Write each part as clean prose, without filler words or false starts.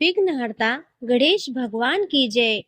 विघ्नहर्ता गणेश भगवान की जय।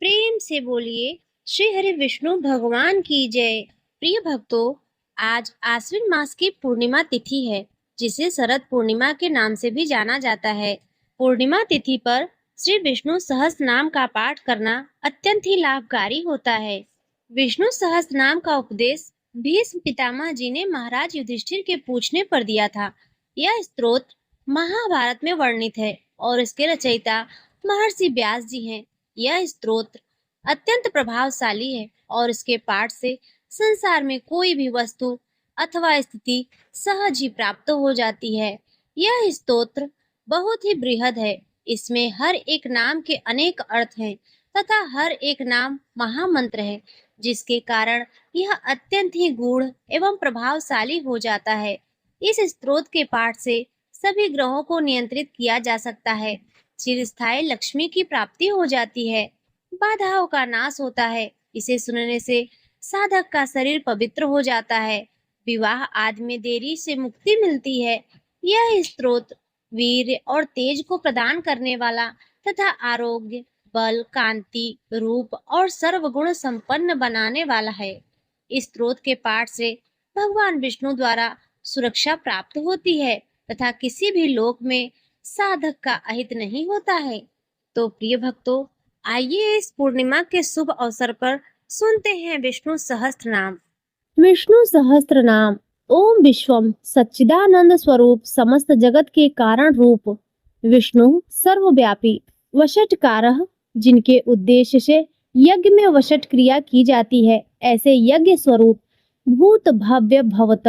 प्रेम से बोलिए श्री हरि विष्णु भगवान की जय। प्रिय भक्तों, आज आश्विन मास की पूर्णिमा तिथि है, जिसे शरद पूर्णिमा के नाम से भी जाना जाता है। पूर्णिमा तिथि पर श्री विष्णु सहस्त्र नाम का पाठ करना अत्यंत ही लाभकारी होता है। विष्णु सहस्त्र नाम का उपदेश भीष्म पितामह जी ने महाराज युधिष्ठिर के पूछने पर दिया था। यह स्तोत्र महाभारत में वर्णित है और इसके रचयिता महर्षि व्यास जी हैं। यह स्तोत्र अत्यंत प्रभावशाली है और इसके पाठ से संसार में कोई भी वस्तु अथवा स्थिति सहज ही प्राप्त हो जाती है। यह स्तोत्र बहुत ही बृहद है। इसमें हर एक नाम के अनेक अर्थ हैं तथा हर एक नाम महामंत्र है, जिसके कारण यह अत्यंत ही गूढ़ एवं प्रभावशाली हो जाता है। इस स्तोत्र के पाठ से सभी ग्रहों को नियंत्रित किया जा सकता है। चिरस्थायी लक्ष्मी की प्राप्ति हो जाती है। बाधाओं का नाश होता है। इसे सुनने से साधक का शरीर पवित्र हो जाता है। विवाह आदि में देरी से मुक्ति मिलती है। यह स्तोत्र वीर्य और तेज को प्रदान करने वाला तथा आरोग्य, बल, कांति, रूप और सर्वगुण संपन्न बनाने वाला है। इस स्तोत्र के पाठ से भगवान विष्णु द्वारा सुरक्षा प्राप्त होती है तथा किसी भी लोक में साधक का अहित नहीं होता है। तो प्रिय भक्तों, आइए इस पूर्णिमा के शुभ अवसर पर सुनते हैं विष्णु सहस्त्र नाम। विष्णु सहस्त्र नाम। ओम विश्वम सच्चिदानंद स्वरूप समस्त जगत के कारण रूप विष्णु सर्वव्यापी वशटकारः, जिनके उद्देश्य से यज्ञ में वशट क्रिया की जाती है, ऐसे यज्ञ स्वरूप भूत भव्य भवत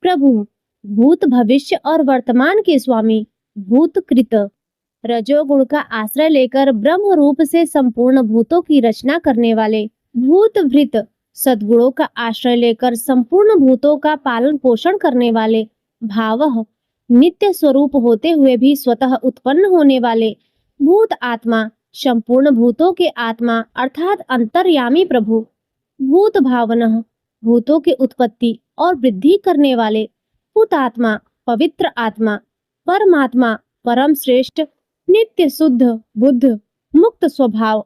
प्रभु, भूत भविष्य और वर्तमान के स्वामी, भूत कृत रजोगुण का आश्रय लेकर ब्रह्म रूप से संपूर्ण भूतों की रचना करने वाले, भूत भृत सद्गुणों का आश्रय लेकर संपूर्ण भूतों का पालन पोषण करने वाले, भावः नित्य स्वरूप होते हुए भी स्वतः उत्पन्न होने वाले, भूत आत्मा संपूर्ण भूतों के आत्मा अर्थात अंतर्यामी प्रभु, भूत भावनः भूतों की उत्पत्ति और वृद्धि करने वाले, भूतात्मा पवित्र आत्मा, परमात्मा परम श्रेष्ठ नित्य शुद्ध बुद्ध, मुक्त स्वभाव,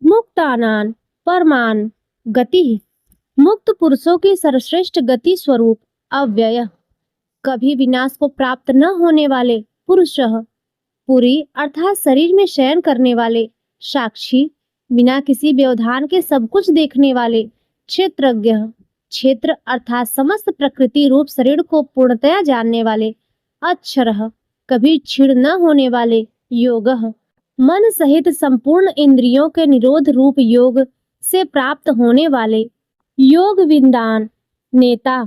मुक्तानान परमान गति, मुक्त पुरुषों की सर्वश्रेष्ठ गति स्वरूप, अव्यय कभी विनाश को प्राप्त न होने वाले, पुरुषः पुरी अर्थात शरीर में शयन करने वाले, साक्षी बिना किसी व्यवधान के सब कुछ देखने वाले, क्षेत्रज्ञ क्षेत्र अर्थात समस्त प्रकृति रूप शरीर को पूर्णतया जानने वाले, अक्षरः कभी क्षीण न होने वाले, योगः मन सहित संपूर्ण इंद्रियों के निरोध रूप योग से प्राप्त होने वाले, योग विदान नेता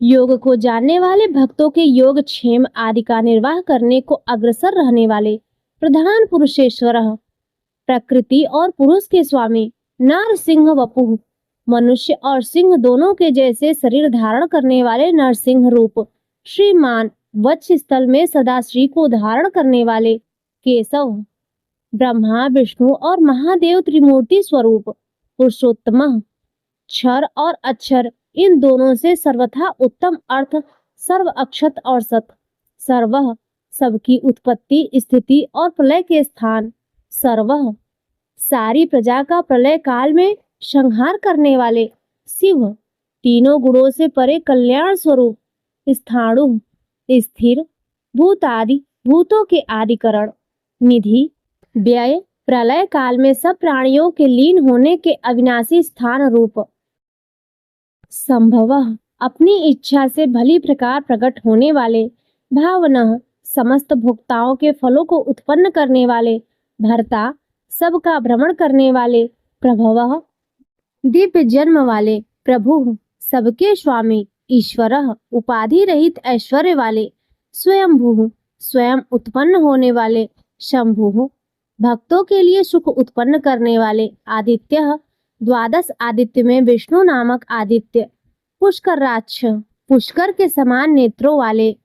योग को जानने वाले भक्तों के योग क्षेम आदि का निर्वाह करने को अग्रसर रहने वाले, प्रधान पुरुषेश्वरः प्रकृति और पुरुष के स्वामी, नर सिंह वपुः मनुष्य और सिंह दोनों के जैसे शरीर धारण करने वाले नरसिंह रूप, श्रीमान वक्ष स्थल में सदा श्री को धारण करने वाले, केशव ब्रह्मा विष्णु और महादेव त्रिमूर्ति स्वरूप, पुरुषोत्तम क्षर और अक्षर इन दोनों से सर्वथा उत्तम अर्थ, सर्व अक्षत और सत, सर्वः सबकी उत्पत्ति स्थिति और प्रलय के स्थान, सर्वः सारी प्रजा का प्रलय काल में संहार करने वाले, शिव तीनों गुणों से परे कल्याण स्वरूप, स्थाणु स्थिर भूतादि भूतों के आदिकरण, निधि व्यय प्रलय काल में सब प्राणियों के लीन होने के अविनाशी स्थान रूप, संभवः अपनी इच्छा से भली प्रकार प्रकट होने वाले, भावनः समस्त भोक्ताओं के फलों को उत्पन्न करने वाले, भर्ता सबका भ्रमण करने वाले, प्रभवः दिव्य जन्म वाले, प्रभु सबके स्वामी, ईश्वरः उपाधि रहित ऐश्वर्य वाले, स्वयंभू स्वयं उत्पन्न होने वाले, शंभु भक्तों के लिए सुख उत्पन्न करने वाले, आदित्यः द्वादश आदित्य में विष्णु नामक आदित्य, पुष्कराक्ष पुष्कर के समान नेत्रों वाले,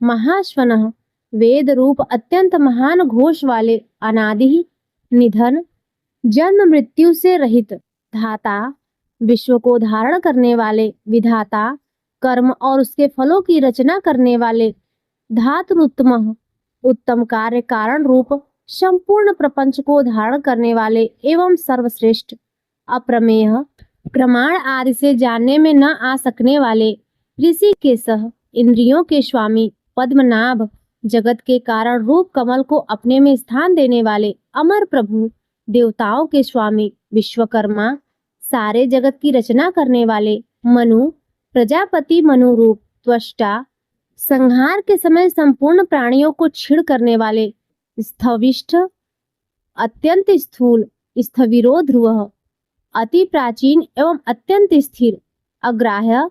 महाश्वनः वेद रूप अत्यंत महान घोष वाले, अनादि निधन जन्म मृत्यु से रहित, धाता विश्व को धारण करने वाले, विधाता कर्म और उसके फलों की रचना करने वाले, धातृत्तमः उत्तम कार्य कारण रूप, संपूर्ण प्रपंच को धारण करने वाले एवं सर्वश्रेष्ठ, अप्रमेय, प्रमाण आदि से जानने में न आ सकने वाले, ऋषिकेशः, इंद्रियों के स्वामी, पद्मनाभ, जगत के कारण रूप कमल को अपने में स्थान देने वाले, अमर प्रभु, देवताओं के स्वामी, विश्वकर्मा, सारे जगत की रचना करने वाले, मनु, प्रजापति मनु रूप, त्वष्टा, संहार के समय संपूर्ण प्राणियों को छीण करने वाले, स्थविष्ठ, अत्यंत स्थूल, स्थविरो ध्रुवः, अति प्राचीन एवं अत्यंत स्थिर, अग्राह्य,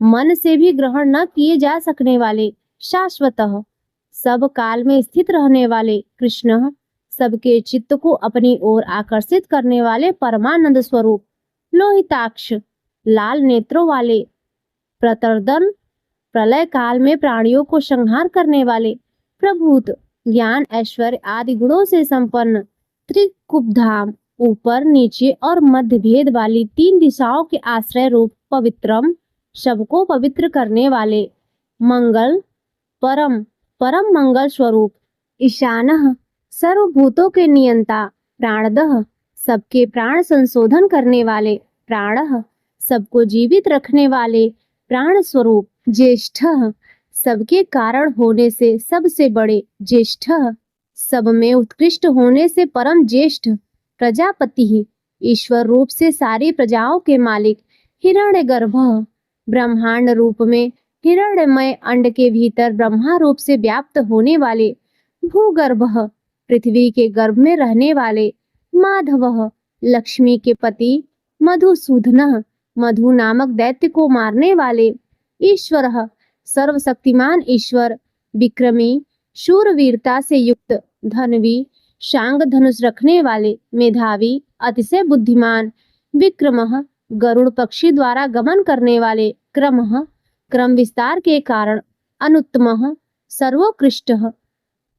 मन से भी ग्रहण न किए जा सकने वाले, शाश्वतः, सब काल में स्थित रहने वाले, कृष्ण, सबके चित्त को अपनी ओर आकर्षित करने वाले, परमानंद स्वरूप, लोहिताक्ष, लाल नेत्रों वाले, प्रतर्दन, प्रलय काल में प्राणियों को संहार करने वाले, प्रभूत, ज्ञान ऐश्वर्य आदि गुणों से संपन्न, त्रिकुबधाम, ऊपर नीचे और मध्य भेद वाली 3 दिशाओं के आश्रय रूप, पवित्रम, सबको पवित्र करने वाले, मंगल, परम, परम मंगल स्वरूप, ईशानः, सर्वभूतों के नियंता, प्राणदः, सबके प्राण संशोधन करने वाले, प्राणः, सबको जीवित रखने वाले, प्राण स्वरूप, ज्येष्ठः, सबके कारण होने से सबसे बड़े, ज्येष्ठः, सब में उत्कृष्ट होने से परम ज्येष्ठ, प्रजापति ही, ईश्वर रूप से सारी प्रजाओं के मालिक, हिरण्यगर्भः, ब्रह्मांड रूप में हिरण्यमय अंड के भीतर ब्रह्मा रूप से व्याप्त होने वाले, भूगर्भः, पृथ्वी के गर्भ में रहने वाले, माधवः, लक्ष्मी के पति, मधुसूदनः, मधु नामक दैत्य को मारने वाले, ईश्वरः, सर्वशक्तिमान ईश्वर, विक्रमी, शूरवीरता से युक्त, धनवी, शांग धनुष रखने वाले, मेधावी, अतिशय बुद्धिमान, विक्रमः, गरुड़ पक्षी द्वारा गमन करने वाले, क्रमः, क्रम विस्तार के कारण, अनुत्तमः, सर्वोत्कृष्टः,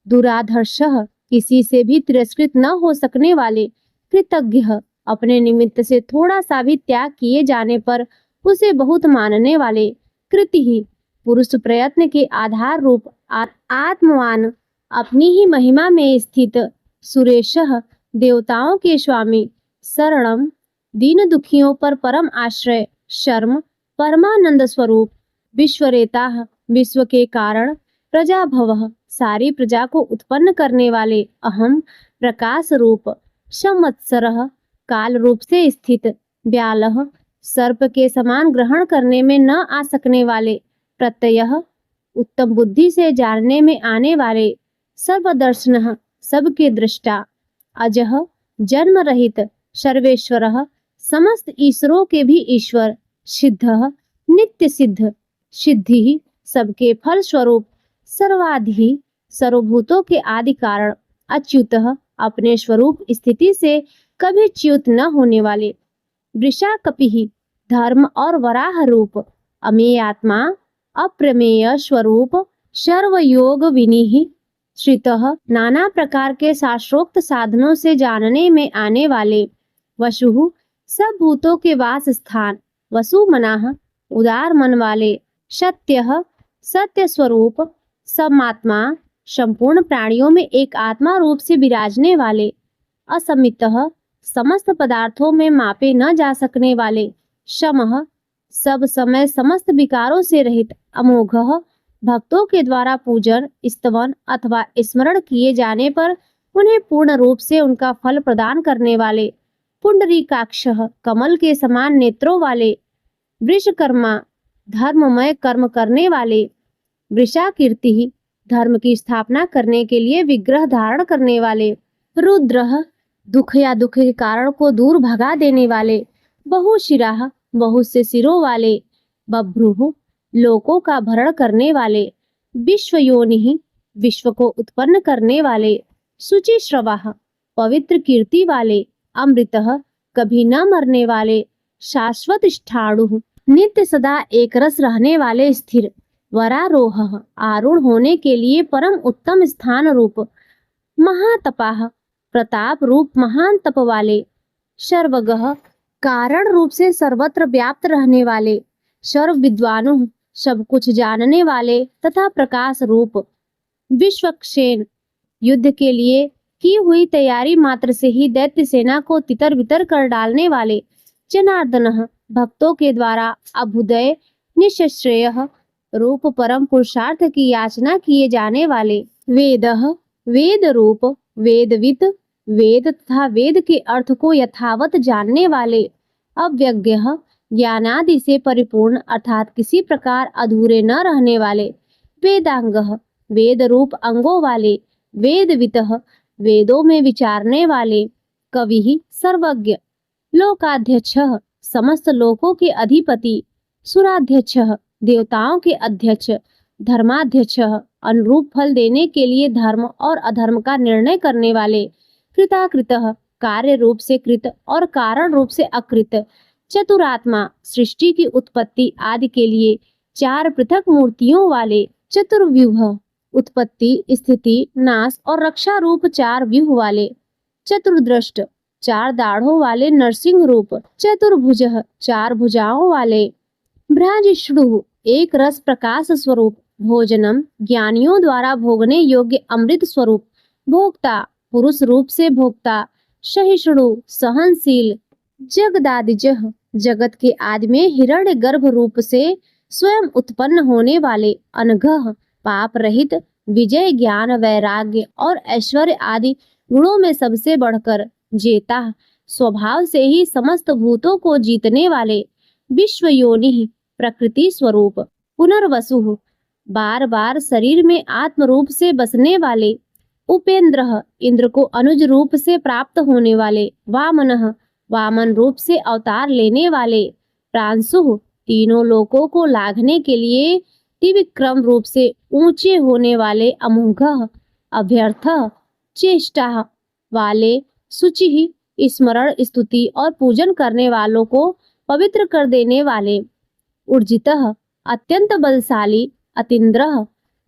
दुराधर्षः, किसी से भी तिरस्कृत न हो सकने वाले, कृतज्ञः, अपने निमित्त से थोड़ा सा भी त्याग किए जाने पर उसे बहुत मानने वाले, कृति, पुरुष प्रयत्न के आधार रूप, आत्मवान, अपनी ही महिमा में स्थित, सुरेशः, देवताओं के स्वामी, शरणम, दीन दुखियों पर परम आश्रय, शर्म, परमानंद स्वरूप, विश्वरेता, विश्व के कारण, प्रजाभवः, सारी प्रजा को उत्पन्न करने वाले, अहम, प्रकाश रूप, संवत्सरः, काल रूप से स्थित, व्यालः, सर्प के समान ग्रहण करने में न आ सकने वाले, प्रत्ययः, उत्तम बुद्धि से जानने में आने वाले, सर्वदर्शनः, सबके दृष्टा, अजः, जन्म रहित, सर्वेश्वरः, समस्त ईश्वरों के भी ईश्वर, सिद्धः, नित्य सिद्ध, सिद्धि, सबके फल स्वरूप, सर्वाधि, सर्वभूतों के आदि कारण, अच्युतः, अपने स्वरूप स्थिति से कभी च्युत न होने वाले, वृषाकपिः, धर्म और वराह रूप, अमेय आत्मा, अप्रमेय स्वरूप, सर्वयोग विनिः, श्रितः, नाना प्रकार के शास्त्रोक्त साधनों से जानने में आने वाले, वसुः, सब भूतों के वास स्थान, वसुमनाः, उदार मन वाले, सत्यः, सत्य स्वरूप, समात्मा, संपूर्ण प्राणियों में एक आत्मा रूप से विराजने वाले, असमितः, समस्त पदार्थों में मापे न जा सकने वाले, शमः, सब समय समस्त विकारों से रहित, अमोघः, भक्तों के द्वारा पूजन, स्तवन अथवा स्मरण किए जाने पर उन्हें पूर्ण रूप से उनका फल प्रदान करने वाले, पुंडरीकाक्षः, कमल के समान नेत्रों वाले, वृषकर्मा, धर्ममय कर्म करने वाले, वृषाकीर्ति, धर्म की स्थापना करने के लिए विग्रह धारण करने वाले, रुद्रः, दुख या दुख के कारण को दूर भगा देने वाले, बहुशिराः, बहुत से सिरों वाले, बभ्रुः, लोकों का भरण करने वाले, विश्वयोनिः, विश्व को उत्पन्न करने वाले, शुचिश्रवाः, पवित्र कीर्ति वाले, अमृतः, कभी न मरने वाले, शाश्वत स्थाणुः, नित्य सदा एक रस रहने वाले, स्थिर, वरारोहः, आरूढ़ होने के लिए परम उत्तम स्थान रूप, महातपाः, प्रताप रूप महान तप वाले, सर्वगः, कारण रूप से सर्वत्र व्याप्त रहने वाले, सर्व विद्वानुः, सब कुछ जानने वाले तथा प्रकाश रूप, विश्वक्षेन, युद्ध के लिए की हुई तैयारी मात्र से ही दैत्य सेना को तितर बितर कर डालने वाले जनार्दन भक्तों के द्वारा अभ्युदय निश्रेय रूप परम पुरुषार्थ की याचना किए जाने वाले वेदः वेद रूप वेदविद वेद तथा वेद के अर्थ को यथावत जानने वाले अव्यज्ञ ज्ञानादि से परिपूर्ण अर्थात किसी प्रकार अधूरे न रहने वाले वेदांग वेद रूप अंगों वाले वेदवित वेदों में विचारने वाले कवि सर्वज्ञ लोकाध्यक्ष समस्त लोकों के अधिपति सुराध्यक्ष देवताओं के अध्यक्ष धर्माध्यक्ष अनुरूप फल देने के लिए धर्म और अधर्म का निर्णय करने वाले कृताकृत कार्य रूप से कृत और कारण रूप से अकृत चतुरात्मा सृष्टि की उत्पत्ति आदि के लिए चार पृथक मूर्तियों वाले चतुर्व्यूह उत्पत्ति स्थिति नाश और रक्षा रूप चार व्यूह वाले चतुर्दृष्ट चार दाढ़ों वाले नरसिंह रूप चतुर्भुज चार भुजाओं वाले भ्राजिष्णु एक रस प्रकाश स्वरूप भोजनम ज्ञानियों द्वारा भोगने योग्य अमृत स्वरूप भोक्ता पुरुष रूप से भोक्ता सहिष्णु सहनशील जगदादिज जगत के आदि में हिरण्य गर्भ रूप से स्वयं उत्पन्न होने वाले अनघः पाप रहित विजय ज्ञान वैराग्य और ऐश्वर्य आदि गुणों में सबसे बढ़कर जेता स्वभाव से ही समस्त भूतों को जीतने वाले विश्व योनि प्रकृति स्वरूप पुनर्वसु बार बार शरीर में आत्म रूप से बसने वाले उपेंद्र इंद्र को अनुज रूप से प्राप्त होने वाले वामनः वामन रूप से अवतार लेने वाले प्रांशु तीनों लोकों को लाघने के लिए त्रिविक्रम रूप से ऊंचे होने वाले अमोघ अभ्यर्थ चेष्टा वाले शुचि स्मरण स्तुति और पूजन करने वालों को पवित्र कर देने वाले ऊर्जितः अत्यंत बलशाली अतीन्द्र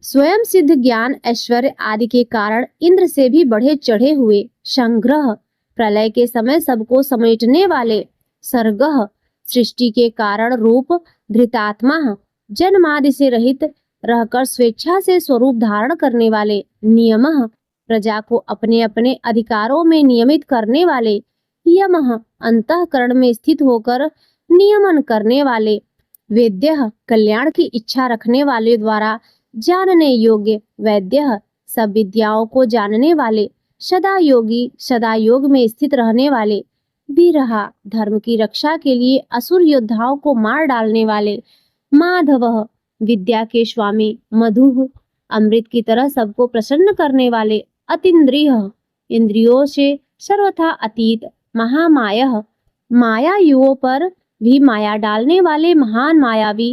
स्वयं सिद्ध ज्ञान ऐश्वर्य आदि के कारण इंद्र से भी बढ़े चढ़े हुए संग्रह प्रलय के समय सबको समेटने वाले सर्गः सृष्टि के कारण रूप धृतात्मा जन्मादि से रहित रहकर स्वेच्छा से स्वरूप धारण करने वाले नियमः प्रजा को अपने अपने अधिकारों में नियमित करने वाले यमः अंतःकरण में स्थित होकर नियमन करने वाले वेद्यः कल्याण की इच्छा रखने वाले द्वारा जानने योग्य वैद्यः सब विद्याओं को जानने वाले सदा योगी सदा योग में स्थित रहने वाले वीरहा धर्म की रक्षा के लिए असुर योद्धाओं को मार डालने वाले माधवः विद्या के स्वामी मधुः अमृत की तरह सबको प्रसन्न करने वाले अतीन्द्रिय इंद्रियों से सर्वथा अतीत महामायः मायायुओं पर भी माया डालने वाले महान मायावी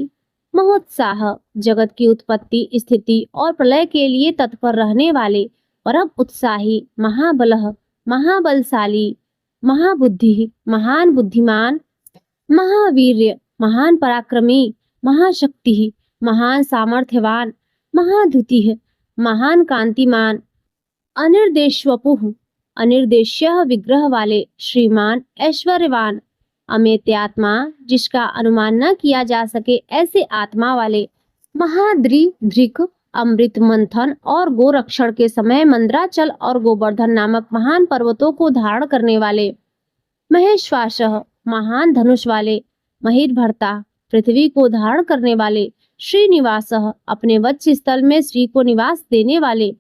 महोत्साह जगत की उत्पत्ति स्थिति और प्रलय के लिए तत्पर रहने वाले परम उत्साही महाबलः महाबलशाली महाबुद्धि महान बुद्धिमान महावीर्य महान पराक्रमी महाशक्ति महान सामर्थ्यवान महाद्युति महान कांतिमान अनिर्देशवपुः अनिर्देश्य विग्रह वाले श्रीमान ऐश्वर्यवान अमेत्यात्मा जिसका अनुमान न किया जा सके ऐसे आत्मा वाले महाद्रिधृक अमृत मंथन और गोरक्षण के समय मंद्राचल और गोवर्धन नामक महान पर्वतों को धारण करने वाले महेश्वासः महान धनुष वाले महीर्भर्ता पृथ्वी को धारण करने वाले श्रीनिवासः अपने वत्स स्थल में श्री को निवास देने वाले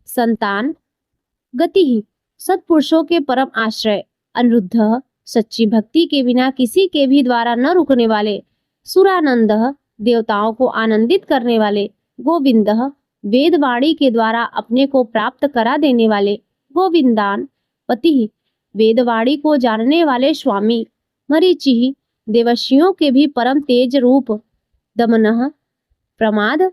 संतान गति सत्पुरुषों के परम आश्रय अनिरुद्ध सच्ची भक्ति के बिना किसी के भी द्वारा न रुकने वाले सुरानंद देवताओं को आनंदित करने वाले गोविंद वेदवाणी के द्वारा अपने को प्राप्त करा देने वाले गोविंदान पति वेदवाणी को जानने वाले स्वामी मरीचि देवशियों के भी परम तेज रूप दमनः प्रमाद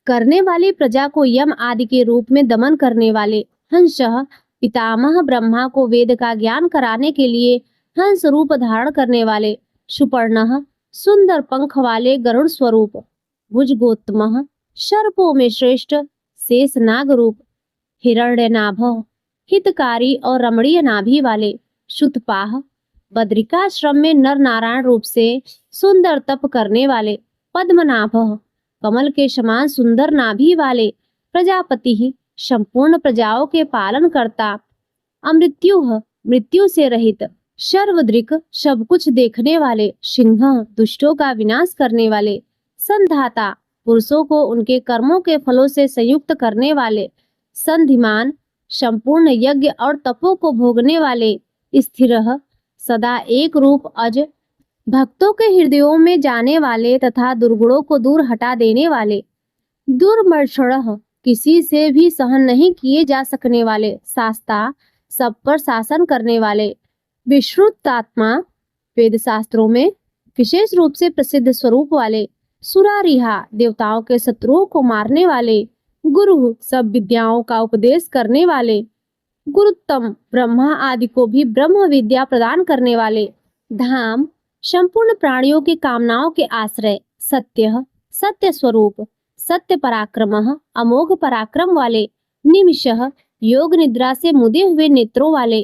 करने वाली प्रजा को यम आदि के रूप में दमन करने वाले हंसः पितामह ब्रह्मा को वेद का ज्ञान कराने के लिए हंस रूप धारण करने वाले सुपर्णः सुंदर पंख वाले गरुड़ स्वरूप भुजगोत्तमः सर्पों में श्रेष्ठ शेष नाग रूप हिरण्यनाभ हितकारी और रमणीय नाभि वाले शुतपाह बद्रिकाश्रम में नर नारायण रूप से सुंदर तप करने वाले पद्मनाभ कमल के समान सुंदर नाभि वाले प्रजापति संपूर्ण प्रजाओं के पालन करता अमृत्युः मृत्यु से रहित, सर्वदृक् सब कुछ देखने वाले, सिंह दुष्टों का विनाश करने वाले, संधाता पुरुषों को उनके कर्मों के फलों से संयुक्त करने वाले, संधिमान संपूर्ण यज्ञ और तपों को भोगने वाले, स्थिरः सदा एक रूप, अज भक्तों के हृदयों में जाने वाले तथा दुर्गुणों को दूर हटा देने वाले, दुर्मर्षणः किसी से भी सहन नहीं किए जा सकने वाले, शास्ता सब पर शासन करने वाले, विश्रुतात्मा वेद शास्त्रों में विशेष रूप से प्रसिद्ध स्वरूप वाले, सुरारिहा देवताओं के शत्रुओं को मारने वाले, गुरु सब विद्याओं का उपदेश करने वाले, गुरुत्तम ब्रह्मा आदि को भी ब्रह्म विद्या प्रदान करने वाले, धाम संपूर्ण प्राणियों की कामनाओं के आश्रय, सत्य सत्य स्वरूप, सत्य पराक्रमः अमोघ पराक्रम वाले, निमिषः योग निद्रा से मुदे हुए नेत्रों वाले,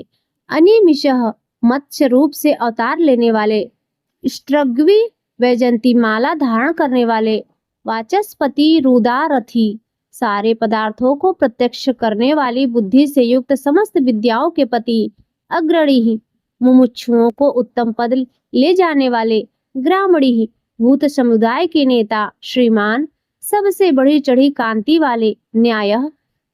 अनिमिषः मत्स्य रूप से अवतार लेने वाले, स्त्रग्वी वैजंती माला धारण करने वाले, वाचस्पति रुदारथी सारे पदार्थों को प्रत्यक्ष करने वाली बुद्धि से युक्त समस्त विद्याओं के पति, अग्रणी मुमुक्षुओं को उत्तम पद ले जाने वाले, ग्रामणी भूत समुदाय के नेता, श्रीमान सबसे बढ़ी चढ़ी कांति वाले, न्याय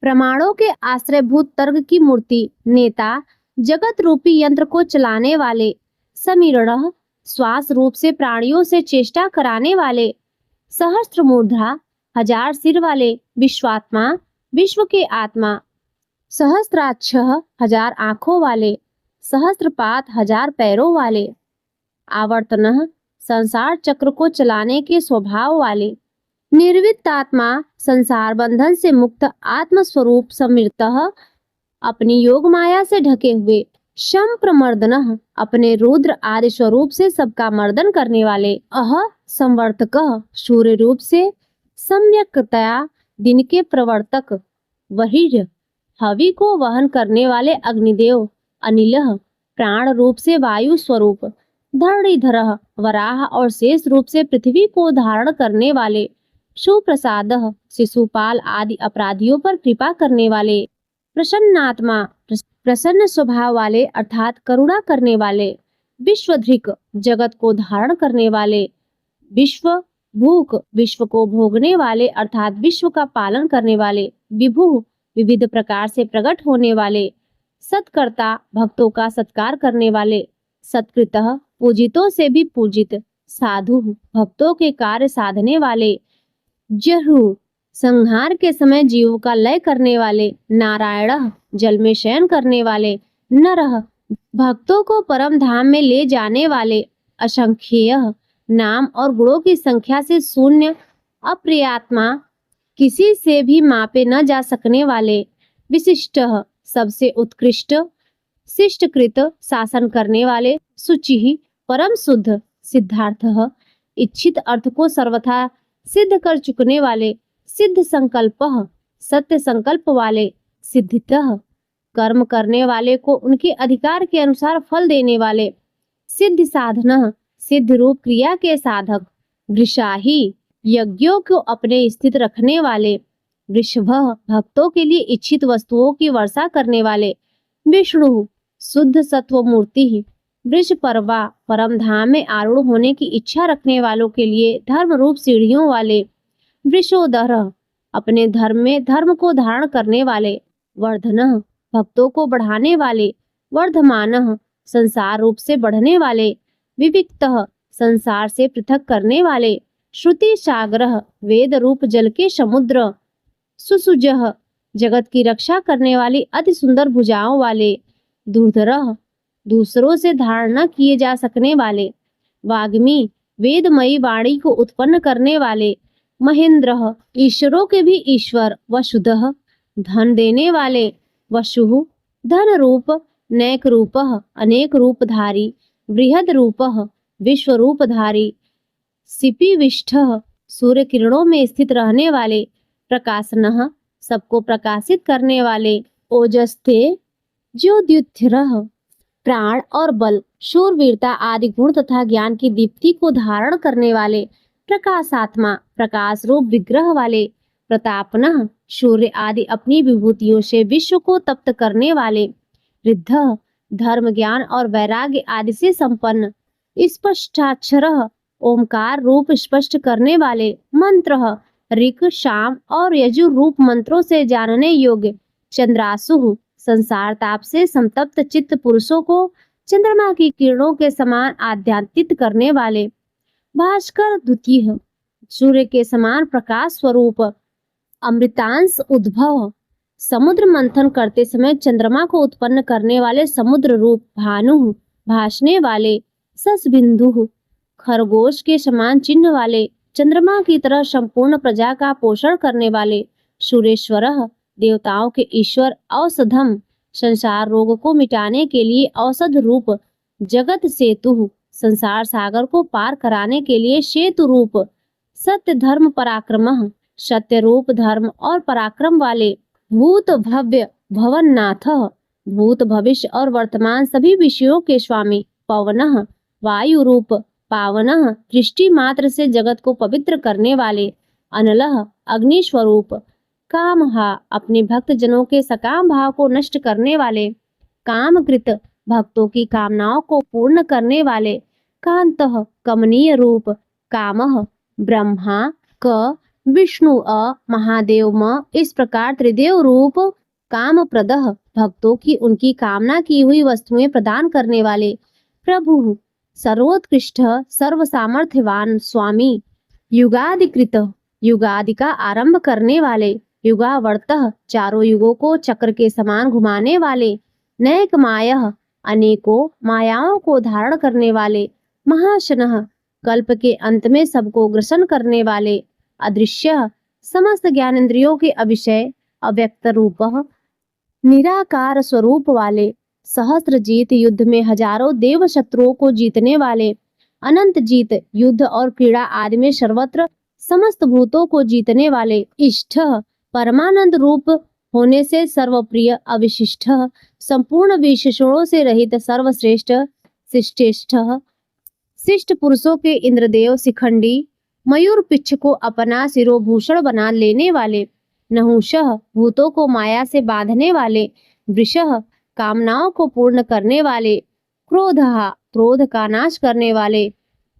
प्रमाणों के आश्रयभूत तर्क की मूर्ति, नेता जगत रूपी यंत्र को चलाने वाले, समीरण श्वास रूप से प्राणियों से चेष्टा कराने वाले, सहस्त्र मूर्धा हजार सिर वाले, विश्वात्मा विश्व के आत्मा, सहस्त्राक्ष हजार आंखों वाले, सहस्त्रपात हजार पैरों वाले, आवर्तन संसार चक्र को चलाने के स्वभाव वाले, निर्वित आत्मा संसार बंधन से मुक्त आत्म स्वरूप समृतः अपनी योग माया से ढके हुए, शम प्रमर्दन अपने रुद्र आदि स्वरूप से सबका मर्दन करने वाले, अह संवर्तक सूर्य रूप से सम्यक्तया दिन के प्रवर्तक, वहीर हवि को वहन करने वाले अग्निदेव, अनिलः प्राण रूप से वायु स्वरूप, धरणीधर वराह और शेष रूप से पृथ्वी को धारण करने वाले, सुप्रसाद शिशुपाल आदि अपराधियों पर कृपा करने वाले, प्रसन्नात्मा प्रसन्न स्वभाव वाले अर्थात करुणा करने वाले, विश्वधृक जगत को धारण करने वाले, विश्व भूख विश्व को भोगने वाले अर्थात विश्व का पालन करने वाले, विभु विविध प्रकार से प्रकट होने वाले, सत्कर्ता भक्तों का सत्कार करने वाले, सत्कृतः पूजितों से भी पूजित, साधु भक्तों के कार्य साधने वाले, जहु संहार के समय जीवों का लय करने वाले, नारायण जल में शयन करने वाले, नरः भक्तों को परम धाम में ले जाने वाले, असंख्येय नाम और गुणों की संख्या से शून्य, अप्रियात्मा किसी से भी मापे न जा सकने वाले, विशिष्ट सबसे उत्कृष्ट, शिष्टकृत शासन करने वाले, शुचि परम शुद्ध, सिद्धार्थ इच्छित अर्थ को सर्वथा सिद्ध कर चुकने वाले, सिद्ध संकल्प सत्य संकल्प वाले, सिद्धितः कर्म करने वाले को उनके अधिकार के अनुसार फल देने वाले, सिद्ध साधन सिद्ध रूप क्रिया के साधक, वृषाही यज्ञों को अपने स्थित रखने वाले, वृषभ भक्तों के लिए इच्छित वस्तुओं की वर्षा करने वाले, विष्णु शुद्ध सत्व मूर्ति, वृष पर्वा परम धाम में आरूढ़ होने की इच्छा रखने वालों के लिए धर्म रूप सीढ़ियों वाले, वृषोदर अपने धर्म में धर्म को धारण करने वाले, वर्धन भक्तों को बढ़ाने वाले, वर्धमान संसार रूप से बढ़ने वाले, विविक्त संसार से पृथक करने वाले, श्रुति सागर वेद रूप जल के समुद्र, सुसुजह जगत की रक्षा करने वाली अति सुंदर भुजाओं वाले, दुर्धर दूसरों से धारण न किए जा सकने वाले, वाग्मी वेदमयी वाणी को उत्पन्न करने वाले, महेंद्र ईश्वरों के भी ईश्वर, वसुधः धन देने वाले, वसुः धन रूप, नैक रूपः अनेक रूपधारी, बृहद रूपः विश्व रूपधारी, सिपिविष्ठः सूर्य किरणों में स्थित रहने वाले, प्रकाशनः सबको प्रकाशित करने वाले, ओजस्ते ज्योद्युत्थिरः प्राण और बल, शूरवीरता आदि गुण तथा ज्ञान की दीप्ति को धारण करने वाले, प्रकाशात्मा प्रकाश रूप विग्रह वाले, प्रतापनः सूर्य आदि अपनी विभूतियों से विश्व को तप्त करने वाले, वृद्ध, धर्म ज्ञान और वैराग्य आदि से संपन्न, स्पष्टाक्षर ओमकार रूप स्पष्ट करने वाले, मंत्र ऋक शाम और यजुर रूप मंत्रों से जानने योग्य, चंद्रासु संसार ताप से संतप्त चित्त पुरुषों को चंद्रमा की किरणों के समान आध्यात्मित करने वाले, भास्कर द्वितीय सूर्य के समान प्रकाश स्वरूप, अमृतांश उद्भव, समुद्र मंथन करते समय चंद्रमा को उत्पन्न करने वाले समुद्र रूप, भानु भासने वाले, सस बिंदु खरगोश के समान चिन्ह वाले, चंद्रमा की तरह संपूर्ण प्रजा का पोषण करने वाले, सुरेश्वर देवताओं के ईश्वर, औषधम संसार रोग को मिटाने के लिए औषध रूप, जगत सेतु संसार सागर को पार कराने के लिए सेतु रूप, सत्य धर्म पराक्रम सत्य रूप धर्म और पराक्रम वाले, भूत भव्य भवननाथ भूत भविष्य और वर्तमान सभी विषयों के स्वामी, पवन वायु रूप, पावन दृष्टि मात्र से जगत को पवित्र करने वाले, अनलह अग्नि स्वरूप, कामहा अपने भक्त जनों के सकाम भाव को नष्ट करने वाले, कामकृत भक्तों की कामनाओं को पूर्ण करने वाले, कांतः कमनीय रूप, कामः ब्रह्मा क विष्णु अ महादेव म, इस प्रकार त्रिदेव रूप, काम प्रदह भक्तों की उनकी कामना की हुई वस्तुएं प्रदान करने वाले, प्रभु सर्वोत्कृष्ट सर्व सामर्थ्यवान स्वामी, युगादिकृत युगादि का आरंभ करने वाले, युगावर्तः चारों युगों को चक्र के समान घुमाने वाले, नैक मायः अनेकों मायाओं को धारण करने वाले, महाशनः कल्प के अंत में सबको ग्रसन करने वाले, अदृश्य समस्त ज्ञानेंद्रियों के अविषय, अव्यक्त रूपः निराकार स्वरूप वाले, सहस्त्र जीत युद्ध में हजारों देव शत्रुओं को जीतने वाले, अनंत जीत युद्ध और क्रीड़ा आदि में सर्वत्र समस्त भूतों को जीतने वाले, इष्ट परमानंद रूप होने से सर्वप्रिय, अविशिष्ट संपूर्ण विशेषणों से रहित, सर्वश्रेष्ठ शिष्टेष्ठ शिष्ट पुरुषों के इंद्रदेव, शिखंडी मयूर पिच्छ को अपना शिरोभूषण बना लेने वाले, नहुषः भूतों को माया से बांधने वाले, वृषः कामनाओं को पूर्ण करने वाले, क्रोधः क्रोध का नाश करने वाले,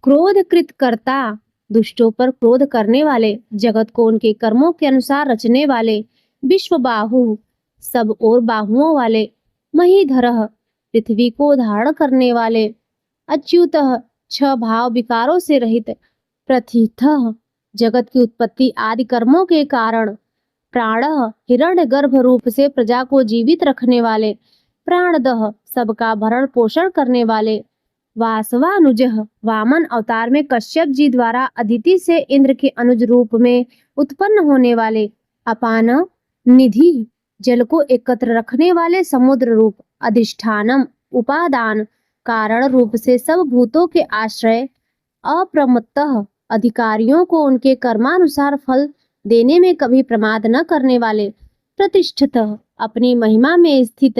क्रोधकृत कर्ता दुष्टों पर क्रोध करने वाले, जगत को उनके कर्मों के अनुसार रचने वाले, विश्व बाहु सब और बाहुओं वाले, महीधरः पृथ्वी को धारण करने वाले, अच्युतः छह भाव विकारों से रहित, प्रथितः जगत की उत्पत्ति आदि कर्मों के कारण, प्राणः हिरण्य गर्भ रूप से प्रजा को जीवित रखने वाले, प्राणदः सबका भरण पोषण करने वाले, वासवानुजः वामन अवतार में कश्यप जी द्वारा अदिति से इंद्र के अनुज रूप में उत्पन्न होने वाले, अपान निधि जल को एकत्र रखने वाले समुद्र रूप, अधिष्ठानम उपादान कारण रूप से सब भूतों के आश्रय, अप्रमत्तः अधिकारियों को उनके कर्मानुसार फल देने में कभी प्रमाद न करने वाले, प्रतिष्ठितः अपनी महिमा में स्थित,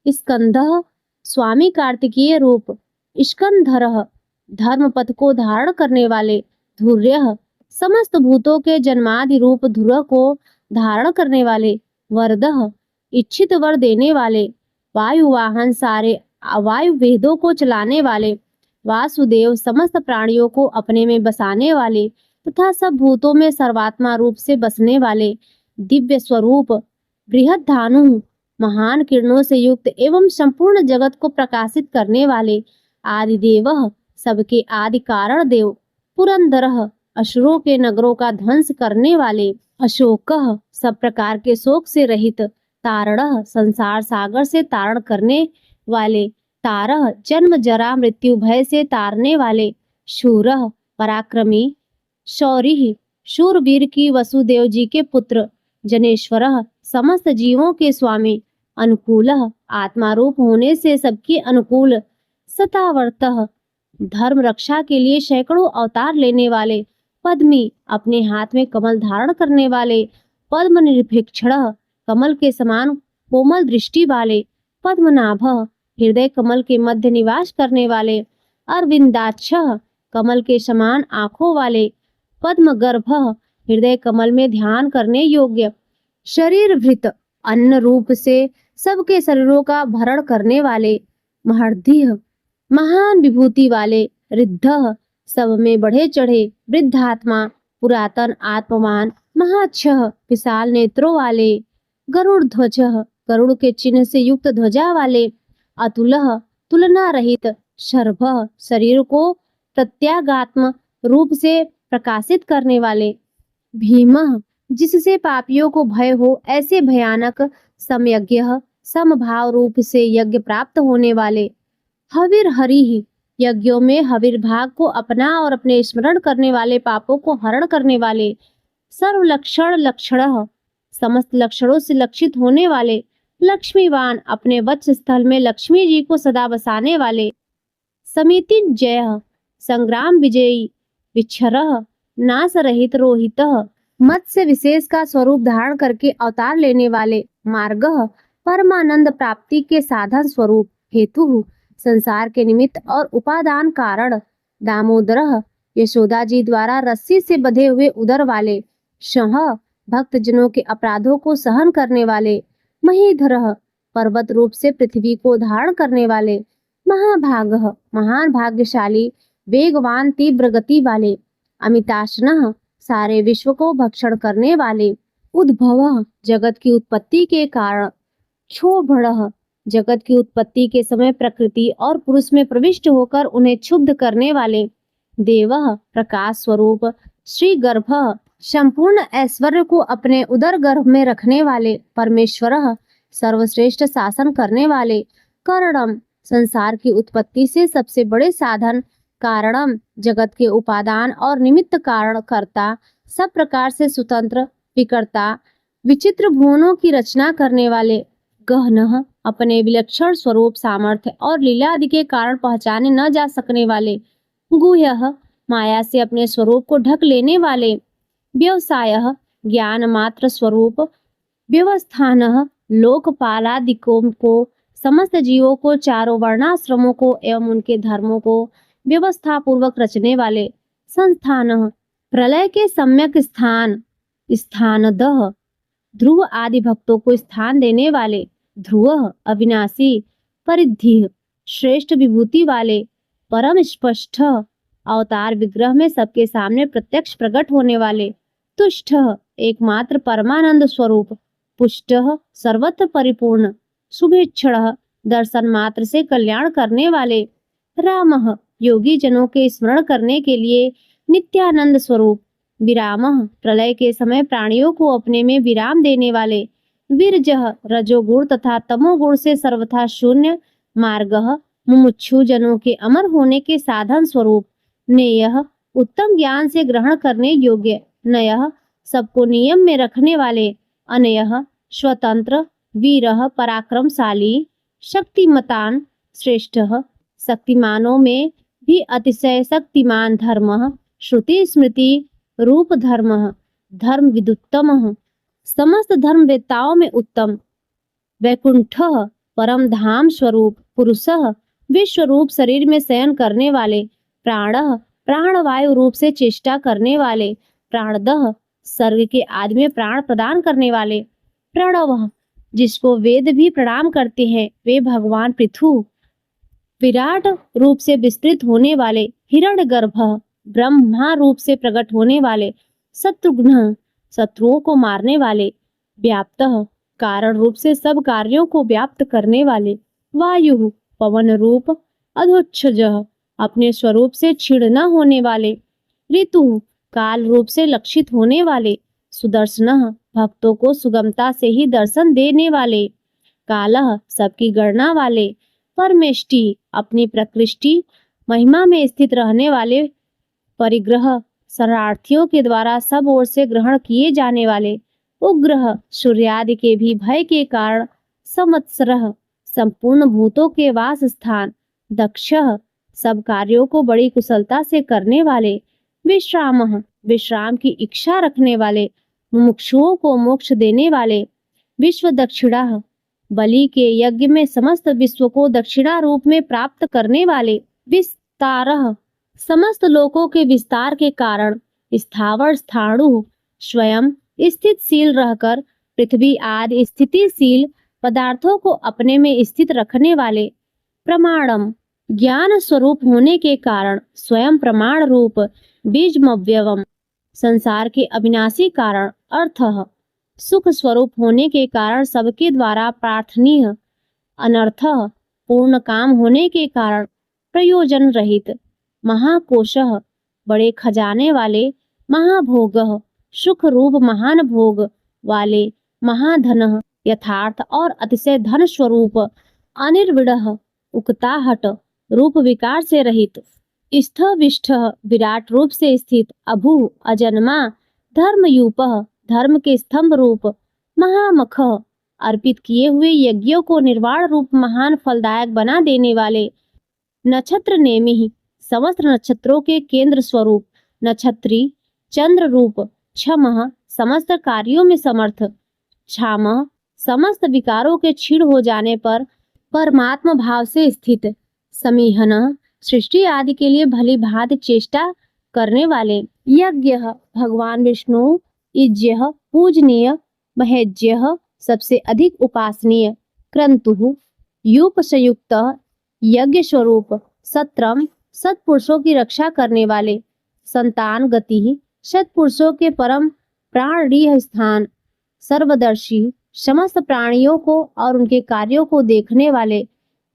स्कंदः स्वामी कार्तिकीय रूप, स्कंधरः धर्म पथ को धारण करने वाले, धुर्यः समस्त भूतों के जन्मादि रूप धुर को धारण करने वाले, वरदः इच्छित वर देने वाले, वायु वाहन सारे वायु वेदों को चलाने वाले, वासुदेव समस्त प्राणियों को अपने में बसाने वाले तथा सब भूतों में सर्वात्मा रूप से बसने वाले, दिव्य स्वरूप, बृहद धानु महान किरणों से युक्त एवं संपूर्ण जगत को प्रकाशित करने वाले, आदिदेवः सबके आदि कारण देव, पुरंदरः असुरों के नगरों का ध्वंस करने वाले, अशोकः सब प्रकार के शोक से रहित, तारणः संसार सागर से तारण करने वाले, तारः जन्म जरा मृत्यु भय से तारने वाले, शूरः पराक्रमी, शौरिः शूरवीर की वसुदेव जी के पुत्र, जनेश्वरः समस्त जीवों के स्वामी, अनुकूलः आत्मा रूप होने से सबके अनुकूल, सतावर्तः धर्म रक्षा के लिए सैकड़ों अवतार लेने वाले, पद्मी अपने हाथ में कमल धारण करने वाले, पद्म निरपेक्षणः कमल के समान कोमल दृष्टि वाले, पद्मनाभः हृदय कमल के मध्य निवास करने वाले, अरविंदाक्षः कमल के समान आंखों वाले, पद्मगर्भः हृदय कमल में ध्यान करने योग्य, शरीर भृत अन्न रूप से सबके शरीरों का भरण करने वाले, महर्दीह महान विभूति वाले, रिद्धः सब में बढ़े चढ़े, वृद्धात्मा पुरातन आत्मवान, महाक्षः विशाल नेत्रों वाले, गरुड़ ध्वजः गरुड़ के चिन्ह से युक्त ध्वजा वाले, अतुलः तुलना रहित, शर्भः शरीर को प्रत्यागात्म रूप से प्रकाशित करने वाले, भीमः जिससे पापियों को भय हो ऐसे भयानक, समयज्ञः समभाव रूप से यज्ञ प्राप्त होने वाले, हविर हरि यज्ञों में हविर भाग को अपना और अपने स्मरण करने वाले, पापों को हरण करने वाले, सर्व लक्षण लक्षण समस्त लक्षणों से लक्षित होने वाले, लक्ष्मीवान अपने वत्स स्थल में लक्ष्मी जी को सदा बसाने वाले, समितिन जय संग्राम विजयी, विच्छरः नाश रहित रोहितः मत्स्य विशेष का स्वरूप धारण करके अवतार लेने वाले, मार्गः परमानंद प्राप्ति के साधन स्वरूप, हेतु संसार के निमित्त और उपादान कारण, दामोदरः यशोदा जी द्वारा रस्सी से बंधे हुए उदर वाले, शः भक्त जनों के अपराधों को सहन करने वाले, महीधरः पर्वत रूप से पृथ्वी को धारण करने वाले, महाभागः महान भाग्यशाली, वेगवान तीव्र गति वाले, अमिताशनः सारे विश्व को भक्षण करने वाले, उद्भवः जगत की उत्पत्ति के कारण, क्षोभणः जगत की उत्पत्ति के समय प्रकृति और पुरुष में प्रविष्ट होकर उन्हें क्षुब्ध करने वाले, देवः प्रकाश स्वरूप, श्री गर्भः संपूर्ण ऐश्वर्य को अपने उदर गर्भ में रखने वाले, परमेश्वरः सर्वश्रेष्ठ शासन करने वाले, करणम संसार की उत्पत्ति से सबसे बड़े साधन, कारणम जगत के उपादान और निमित्त कारण कर्ता, सब प्रकार से स्वतंत्र, विकर्ता विचित्र भुवनों की रचना करने वाले, गहनः अपने विलक्षण स्वरूप, सामर्थ्य और लीला आदि के कारण पहचाने न जा सकने वाले, गुह्यः माया से अपने स्वरूप को ढक लेने वाले, व्यवसायः ज्ञान मात्र स्वरूप, व्यवस्थानः लोकपालादिकों को, समस्त जीवों को, चारों वर्णाश्रमों को एवं उनके धर्मों को व्यवस्था पूर्वक रचने वाले, संस्थानः प्रलय के सम्यक स्थान, स्थानदः ध्रुव आदि भक्तों को स्थान देने वाले, ध्रुवः अविनाशी, परिधि श्रेष्ठ विभूति वाले, परम स्पष्ट अवतार विग्रह में सबके सामने प्रत्यक्ष प्रकट होने वाले, तुष्ट एकमात्र परमानंद स्वरूप, पुष्ट सर्वत्र परिपूर्ण, शुभेच्छण दर्शन मात्र से कल्याण करने वाले, रामः योगी जनों के स्मरण करने के लिए नित्यानंद स्वरूप, विरामः प्रलय के समय प्राणियों को अपने में विराम देने वाले, विरजः रजोगुण तथा तमोगुण से सर्वथा शून्य, मार्गः मुमुक्षु जनों के अमर होने के साधन स्वरूप, नेयः उत्तम ज्ञान से ग्रहण करने योग्य, नयः सबको नियम में रखने वाले, अनयः स्वतंत्र, वीरः पराक्रमशाली, शक्तिमतान श्रेष्ठः शक्तिमानों में भी अतिशय शक्तिमान, धर्मः श्रुति स्मृति रूप धर्मः धर्म विदुत्तमः समस्त धर्मवेत्ताओं में उत्तम, वैकुंठः परम धाम स्वरूप, पुरुषः विश्व रूप शरीर में शयन करने वाले, प्राणः प्राणवायु रूप से चेष्टा करने वाले, प्राणदः सर्ग के आदि में प्राण प्रदान करने वाले, प्रणवः जिसको वेद भी प्रणाम करते हैं, वे भगवान पृथु विराट रूप से विस्तृत होने वाले, हिरण्यगर्भः ब्रह्मा रूप से प्रकट होने वाले, शत्रुघ्न शत्रुओं को मारने वाले, व्याप्तः कारण रूप से सब कार्यों को व्याप्त करने वाले, वायु पवन रूप, अधोक्षजः अपने स्वरूप से क्षीण न होने वाले, ऋतु काल रूप से लक्षित होने वाले, सुदर्शनः भक्तों को सुगमता से ही दर्शन देने वाले, कालः सबकी गणना वाले, परमेष्टि अपनी प्रकृष्टि महिमा में स्थित रहने वाले, परिग्रह शरणार्थियों के द्वारा सब ओर से ग्रहण किए जाने वाले, उग्रह सूर्यादि के भी भय के कारण, संवत्सरः संपूर्ण भूतों के वास स्थान, दक्षः सब कार्यों को बड़ी कुशलता से करने वाले, विश्रामः विश्राम की इच्छा रखने वाले, मुमुक्षुओं को मोक्ष देने वाले, विश्व दक्षिणा बलि के यज्ञ में समस्त विश्व को दक्षिणा रूप में प्राप्त करने वाले, विस्तारः समस्त लोकों के विस्तार के कारण, स्थावर स्थाणु स्वयं स्थितशील रहकर पृथ्वी आदि स्थितिशील पदार्थों को अपने में स्थित रखने वाले। प्रमाणम, ज्ञान स्वरूप होने के कारण स्वयं प्रमाण रूप। बीजमव्यवम, संसार के अविनाशी कारण। अर्थः, सुख स्वरूप होने के कारण सबके द्वारा प्रार्थनीय। अनर्थः, पूर्ण काम होने के कारण प्रयोजन रहित। महाकोशः, बड़े खजाने वाले। महाभोगः, सुख रूप महान भोग वाले। महाधनः, यथार्थ और अतिशय धन स्वरूप। अनिर्विडः, उकताहट रूप विकार से रहित। स्थ विष्ठ, विराट रूप से स्थित। अभु, अजन्मा। धर्मयूपः, धर्म के स्तंभ रूप। महामख, अर्पित किए हुए यज्ञों को निर्वाण रूप महान फलदायक बना देने वाले। नक्षत्र नेमि, समस्त नक्षत्रों के केंद्र स्वरूप। नक्षत्री, चंद्र रूप। क्षमः, समस्त कार्यों में समर्थ। क्षामः, समस्त विकारों के क्षीण हो जाने पर परमात्मा भाव से स्थित। समीहनः, सृष्टि आदि के लिए भली भांति चेष्टा करने वाले। यज्ञः, भगवान विष्णु। इज्यः, पूजनीय। महेज्यः, सबसे अधिक उपासनीय। क्रन्तुः, यूप संयुक्त यज्ञ स्वरूप। सत्रम, सत्पुरुषों की रक्षा करने वाले। संतान गति, सत्पुरुषों के परम प्राणीय स्थान। सर्वदर्शी, समस्त प्राणियों को और उनके कार्यों को देखने वाले।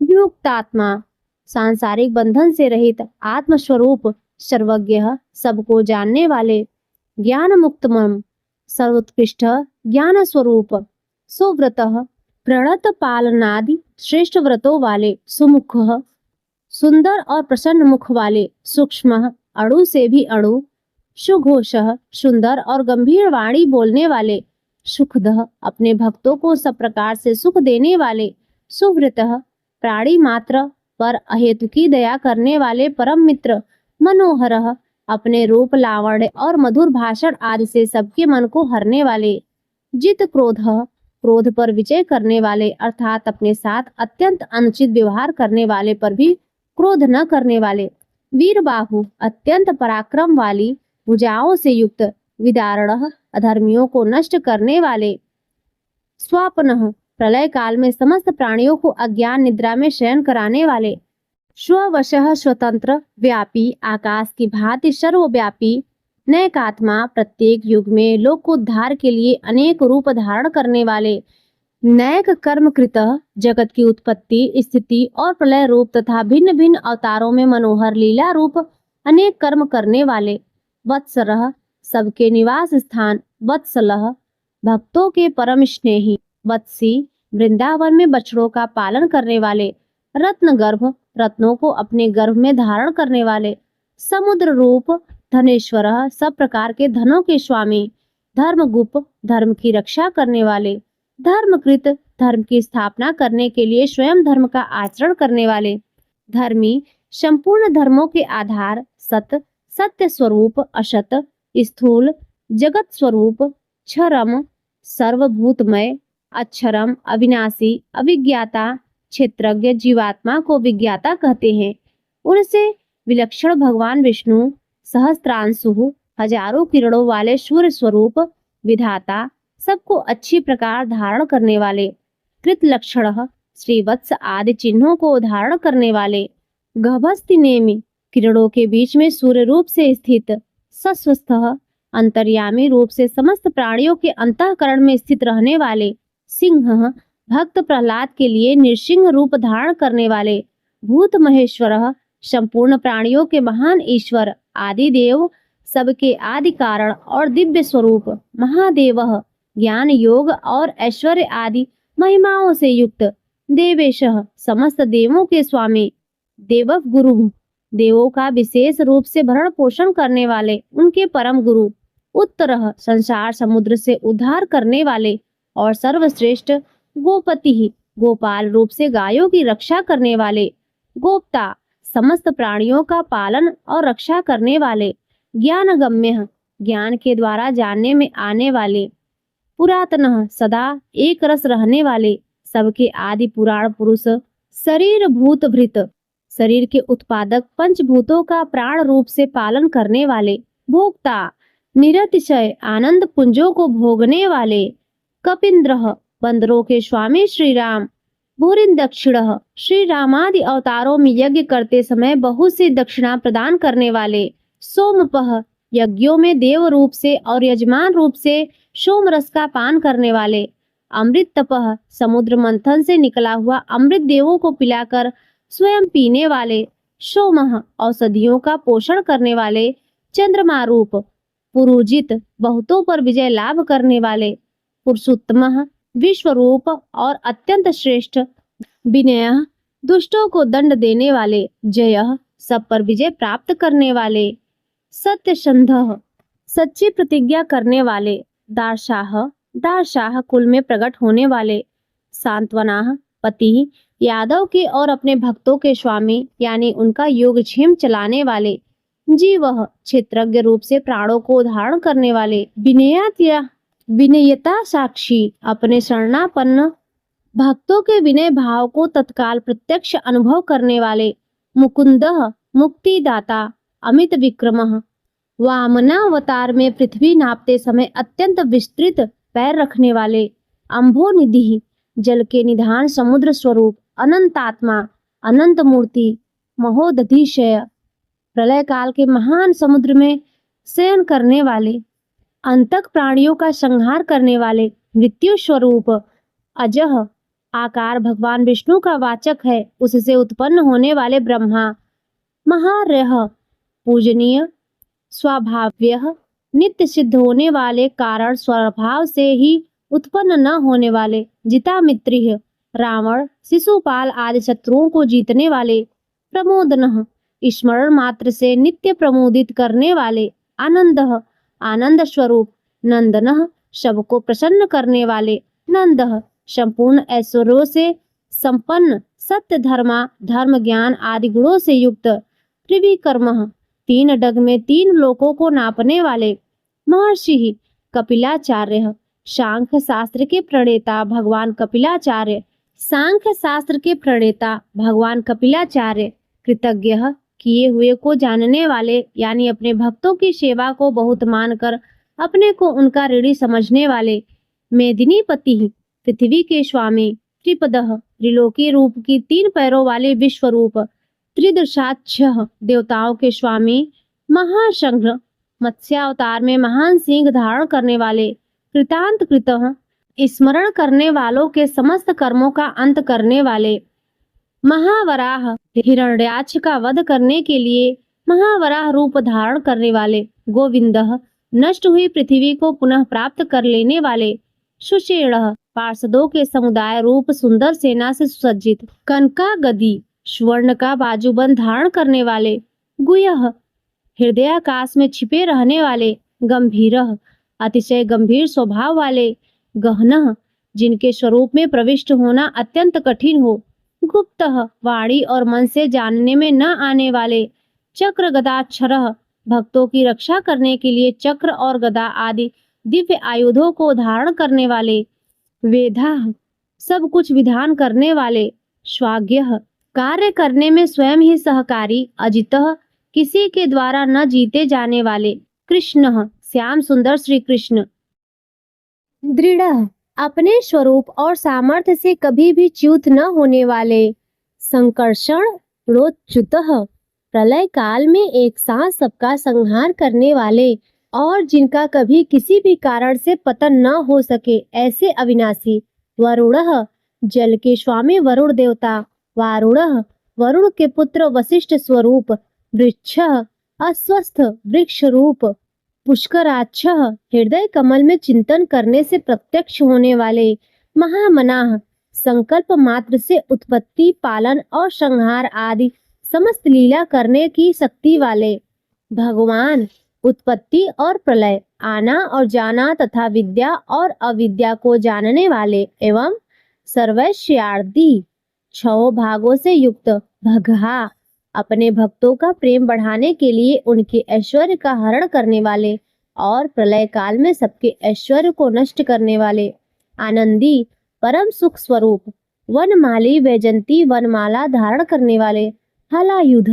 विमुक्तात्मा, सांसारिक बंधन से रहित आत्मस्वरूप। सर्वज्ञ, सबको जानने वाले। ज्ञान मुक्तमम, सर्वोत्कृष्ट ज्ञान स्वरूप। सुव्रतः, प्रणत पालनादि श्रेष्ठ व्रतों वाले। सुमुखः, सुंदर और प्रसन्न मुख वाले। सूक्ष्म, अणु से भी अणु। सुघोषः, सुंदर और गंभीर वाणी बोलने वाले। सुखदः, अपने भक्तों को सब प्रकार से सुख देने वाले। सुव्रतः, प्राणी मात्र पर अहेतुकी दया करने वाले परम मित्र। मनोहरः, अपने रूप लावण्य और मधुर भाषण आदि से सबके मन को हरने वाले। जित क्रोधः, क्रोध पर विजय करने वाले, अर्थात अपने साथ अत्यंत अनुचित व्यवहार करने वाले पर भी क्रोध न करने वाले। वीरबाहु, अत्यंत पराक्रम वाली भुजाओं से युक्त। विदारणः, अधर्मियों को नष्ट करने वाले। स्वापनः, प्रलय काल में समस्त प्राणियों को अज्ञान निद्रा में शयन कराने वाले। स्ववशः, स्वतंत्र। व्यापी, आकाश की भांति सर्वव्यापी। नैकात्मा, प्रत्येक युग में लोकोद्धार के लिए अनेक रूप धारण करने वाले। नैक कर्म कृत, जगत की उत्पत्ति, स्थिति और प्रलय रूप तथा भिन्न भिन्न अवतारों में मनोहर लीला रूप अनेक कर्म करने वाले। वत्सरः, सबके निवास स्थान। वत्सलः, भक्तों के परम स्नेही। वत्सी, वृंदावन में बछड़ों का पालन करने वाले। रत्न गर्भ, रत्नों को अपने गर्भ में धारण करने वाले। समुद्र रूप। धनेश्वरः, सब प्रकार के धनों के स्वामी। धर्मगुप्त, धर्म की रक्षा करने वाले। धर्मकृत, धर्म की स्थापना करने के लिए स्वयं धर्म का आचरण करने वाले। धर्मी, संपूर्ण धर्मों के आधार। सत, सत्य स्वरूप। असत, स्थूल जगत स्वरूप। क्षरम, सर्वभूतमय। अक्षरम, अविनाशी अविज्ञाता। क्षेत्रज्ञ, जीवात्मा को विज्ञाता कहते हैं। उनसे विलक्षण भगवान विष्णु। सहस्त्रांशु, हजारों किरणों वाले सूर्य स्वरूप। विधाता, सबको अच्छी प्रकार धारण करने वाले। कृत लक्षण, श्रीवत्स आदि चिन्हों को धारण करने वाले। गभस्ति नेमि, किरणों के बीच में सूर्य रूप से स्थित। सस्वस्थः, अंतर्यामी रूप से समस्त प्राणियों के अंतःकरण में स्थित रहने वाले। सिंह, भक्त प्रहलाद के लिए नृसिंह रूप धारण करने वाले। भूत महेश्वरः, संपूर्ण प्राणियों के महान ईश्वर। आदि देव, सबके आदि कारण और दिव्य स्वरूप। महादेवः, ज्ञान योग और ऐश्वर्य आदि महिमाओं से युक्त। देवेशः, समस्त देवों के स्वामी। देवः गुरु, देवों का विशेष रूप से भरण पोषण करने वाले, उनके परम गुरु। उत्तरः, संसार समुद्र से उद्धार करने वाले और सर्वश्रेष्ठ। गोपति, गोपाल रूप से गायों की रक्षा करने वाले। गोप्ता, समस्त प्राणियों का पालन और रक्षा करने वाले। ज्ञानगम्य, ज्ञान के द्वारा जानने में आने वाले। पुरातनः, सदा एक रस रहने वाले, सबके आदि पुराण पुरुष। शरीर भूत भृत, शरीर के उत्पादक पंचभूतों का प्राण रूप से पालन करने वाले। भोक्ता, निरतिशय आनंद पुंजों को भोगने वाले। कपिंद्रः, बंदरों के स्वामी श्री राम। भूरिन दक्षिणः, श्री रामादि अवतारों में यज्ञ करते समय बहुत सी दक्षिणा प्रदान करने वाले। सोमपः, यज्ञों में देव रूप से और यजमान रूप से सोम रस का पान करने वाले। अमृत तपः, समुद्र मंथन से निकला हुआ अमृत देवों को पिलाकर स्वयं पीने वाले। सोमः, औषधियों का पोषण करने वाले। चंद्रमा रूप। पुरुजित, बहुतों पर विजय लाभ करने वाले। पुरुषोत्तमः, विश्व रूप और अत्यंत श्रेष्ठ। विनयः, दुष्टों को दंड देने वाले। जयः, सब पर विजय प्राप्त करने वाले। सत्यसंधः, सच्ची प्रतिज्ञा करने वाले। दार्शाह, दार्शाह कुल में प्रकट होने वाले। सांत्वनाः, पति, यादव के और अपने भक्तों के स्वामी यानी उनका योगक्षेम चलाने वाले। जीवः, क्षेत्रज्ञ रूप से प्राणों को धारण करने वाले। विनयता साक्षी, अपने शरणापन्न भक्तों के विनय भाव को तत्काल प्रत्यक्ष अनुभव करने वाले। मुकुंदः, मुक्तिदाता। अमित विक्रमः, वामनावतार में पृथ्वी नापते समय अत्यंत विस्तृत पैर रखने वाले। अम्भोनिधि, जल के निधान समुद्र स्वरूप। अनंतात्मा, अनंत मूर्ति। महोदधिशय, प्रलय काल के महान समुद्र में शयन करने वाले। अंतक प्राणियों का संहार करने वाले। मृत्यु स्वरूप। अजह, आकार भगवान विष्णु का वाचक है, उससे उत्पन्न होने वाले ब्रह्मा। महार्यः, पूजनीय। स्वाभाव्यः, नित्य सिद्ध होने वाले, कारण स्वभाव से ही उत्पन्न न होने वाले। जितामित्रिः, रावण, शिशुपाल आदि शत्रुओं को जीतने वाले। प्रमोदनः, स्मरण मात्र से नित्य प्रमोदित करने वाले। आनंदः, आनंद स्वरूप। नंदनः, सबको प्रसन्न करने वाले। नंदः, संपूर्ण ऐश्वर्यों से संपन्न, सत्य धर्मा, धर्म ज्ञान आदि गुणों से युक्त। त्रिविक्रमः, तीन डग में तीन लोकों को नापने वाले। महर्षि कपिलाचार्य, सांख्य शास्त्र के प्रणेता भगवान कपिलाचार्य। सांख्य शास्त्र के प्रणेता भगवान कपिलाचार्य। कृतज्ञ, किए हुए को जानने वाले यानी अपने भक्तों की सेवा को बहुत मानकर अपने को उनका ऋणी समझने वाले। मेदिनीपति, पृथ्वी के स्वामी। त्रिपदः, त्रिलोकी रूप की तीन पैरों वाले विश्वरूप। त्रिदशाक्षः, देवताओं के स्वामी। महाशंघ्र, मत्स्यावतार में महान सिंह धारण करने वाले। कृतांत कृतः, स्मरण करने वालों के समस्त कर्मों का अंत करने वाले। महावराह, हिरण्याक्ष का वध करने के लिए महावराह रूप धारण करने वाले। गोविंदः, नष्ट हुई पृथ्वी को पुनः प्राप्त कर लेने वाले। सुषेणः, पार्षदों के समुदाय रूप सुंदर सेना से सुसज्जित। कनकागदी, स्वर्ण का बाजूबंद धारण करने वाले। गुह्यः, हृदयाकाश में छिपे रहने वाले। गंभीरः, अतिशय गंभीर स्वभाव वाले। गहनः, जिनके स्वरूप में प्रविष्ट होना अत्यंत कठिन हो। गुप्तः, वाणी और मन से जानने में न आने वाले। चक्र गदाक्षरः, भक्तों की रक्षा करने के लिए चक्र और गदा आदि दिव्य आयुधों को धारण करने वाले। वेदाः, सब कुछ विधान करने वाले। स्वाज्ञः, कार्य करने में स्वयं ही सहकारी। अजितः, किसी के द्वारा न जीते जाने वाले। कृष्णः, श्याम सुंदर श्री कृष्ण। दृढ़, अपने स्वरूप और सामर्थ्य से कभी भी च्युत न होने वाले। संकर्षण रोच्युतः, प्रलय काल में एक साथ सबका संहार करने वाले और जिनका कभी किसी भी कारण से पतन न हो सके, ऐसे अविनाशी। वरुणः, जल के स्वामी वरुण देवता। वारुणः, वरुण के पुत्र वशिष्ठ स्वरूप। वृक्षः, अस्वस्थ वृक्ष रूप। पुष्कराक्षः, हृदय कमल में चिंतन करने से प्रत्यक्ष होने वाले। महामनाः, संकल्प मात्र से उत्पत्ति, पालन और संहार आदि समस्त लीला करने की शक्ति वाले। भगवान, उत्पत्ति और प्रलय, आना और जाना तथा विद्या और अविद्या को जानने वाले एवं सर्वैश्वर्यादि 6 भागों से युक्त। भगहा, अपने भक्तों का प्रेम बढ़ाने के लिए उनके ऐश्वर्य का हरण करने वाले और प्रलय काल में सबके ऐश्वर्य को नष्ट करने वाले। आनंदी, परम सुख स्वरूप। वनमाली, वैजंती वनमाला धारण करने वाले। हलायुध,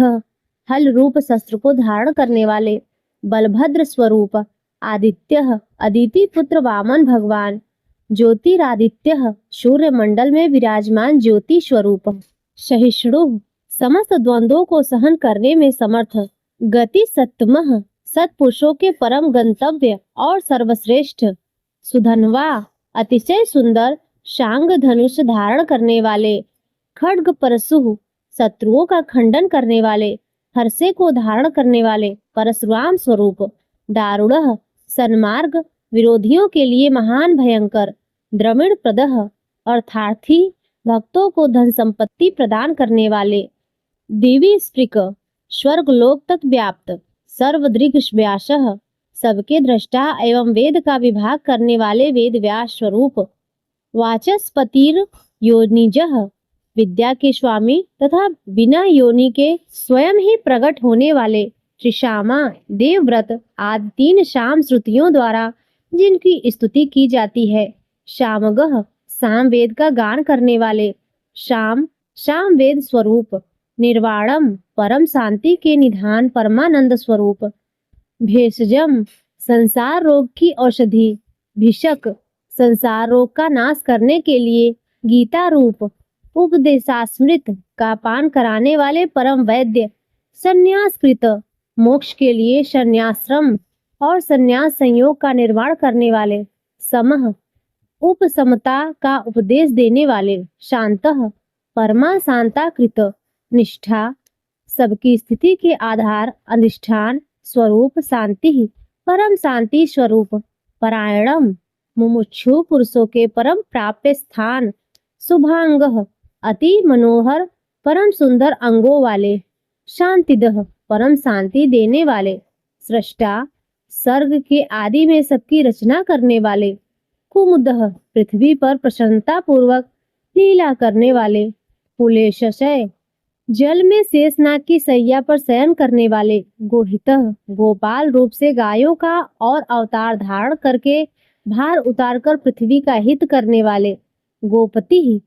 हल रूप शस्त्र को धारण करने वाले। बलभद्र स्वरूप। आदित्य, अदिति पुत्र वामन भगवान। ज्योतिरादित्य सूर्य मंडल में विराजमान ज्योति स्वरूप। सहिष्णु समस्त द्वंद्वों को सहन करने में समर्थ। गति सत्तमः सत्पुरुषों के परम गंतव्य और सर्वश्रेष्ठ। सुधनवा अतिशय सुंदर शांग धनुष धारण करने वाले। खड्ग परशु शत्रुओं का खंडन करने वाले। हर्षे को धारण करने वाले परशुराम स्वरूप। दारुणः सन्मार्ग विरोधियों के लिए महान भयंकर। द्रविड़ प्रदः अर्थार्थी भक्तों को धन संपत्ति प्रदान करने वाले। देवी स्पृक स्वर्ग लोक तक व्याप्त। सर्वदृग व्यासः सबके दृष्टा एवं वेद का विभाग करने वाले वेद व्यास स्वरूप। वाचस्पतिर योनिजः विद्या के स्वामी तथा बिना योनि के स्वयं ही प्रकट होने वाले। त्रिशामा देवव्रत आदि 3 शाम श्रुतियों द्वारा जिनकी स्तुति की जाती है। शामगः साम वेद का गान करने वाले। शाम शाम वेद स्वरूप। निर्वाणम परम शांति के निधान परमानंद स्वरूप। भेषजम संसार रोग की औषधि। भिषक संसार रोग का नाश करने के लिए गीता रूप। उपदेशास्मृत का पान कराने वाले परम वैद्य। संन्यासकृत मोक्ष के लिए संन्याश्रम और संन्यास संयोग का निर्माण करने वाले। समः उपसमता का उपदेश देने वाले। शांतः परमा शांता कृत। निष्ठा सबकी स्थिति के आधार अधिष्ठान स्वरूप शांति परम शांति स्वरूप। परायणम मुमुक्षु पुरुषों के परम प्राप्य स्थान। शुभांगः अति मनोहर परम सुंदर अंगों वाले। शांतिदः परम शांति देने वाले। सृष्टा सर्ग के आदि में सबकी रचना करने वाले। कुमुदः पृथ्वी पर प्रसन्नता पूर्वक लीला करने वाले। कुलेशय जल में शेषनाग की सैया पर शयन करने वाले। गोहितः गोपाल रूप से गायों का और अवतार धारण करके भार उतारकर पृथ्वी का हित करने वाले। गोपति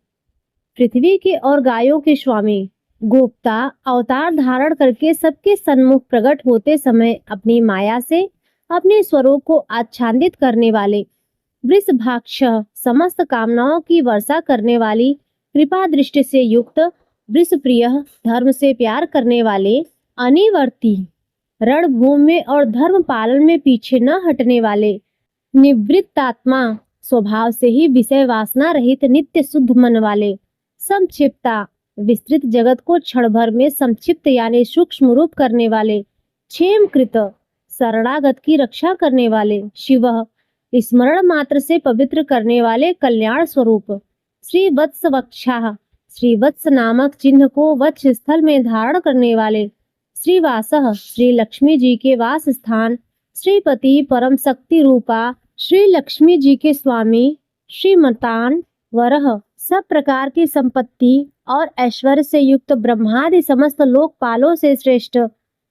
पृथ्वी के और गायों के स्वामी। गोप्ता अवतार धारण करके सबके सन्मुख प्रकट होते समय अपनी माया से अपने स्वरूप को आच्छादित करने वाले। वृषभाक्ष समस्त कामनाओं की वर्षा करने वाली कृपा दृष्टि से युक्त। वृषप्रिय धर्म से प्यार करने वाले। अनिवर्ती रणभूमि में और धर्म पालन में पीछे न हटने वाले। निवृत्तात्मा स्वभाव से ही विषय वासना रहित नित्य शुद्ध मन वाले। संक्षिप्ता विस्तृत जगत को क्षण भर में संक्षिप्त यानी सूक्ष्म रूप करने वाले। क्षेमकृत शरणागत की रक्षा करने वाले। शिव स्मरण मात्र से पवित्र करने वाले कल्याण स्वरूप। श्री वत्स वक्षा श्री वत्स नामक चिन्ह को वक्ष स्थल में धारण करने वाले। श्रीवासः श्री लक्ष्मी जी के वास स्थान। श्रीपति परम शक्ति रूपा श्री लक्ष्मी जी के स्वामी। श्रीमतान वरह सब प्रकार की संपत्ति और ऐश्वर्य से युक्त ब्रह्मादि समस्त लोकपालों से श्रेष्ठ।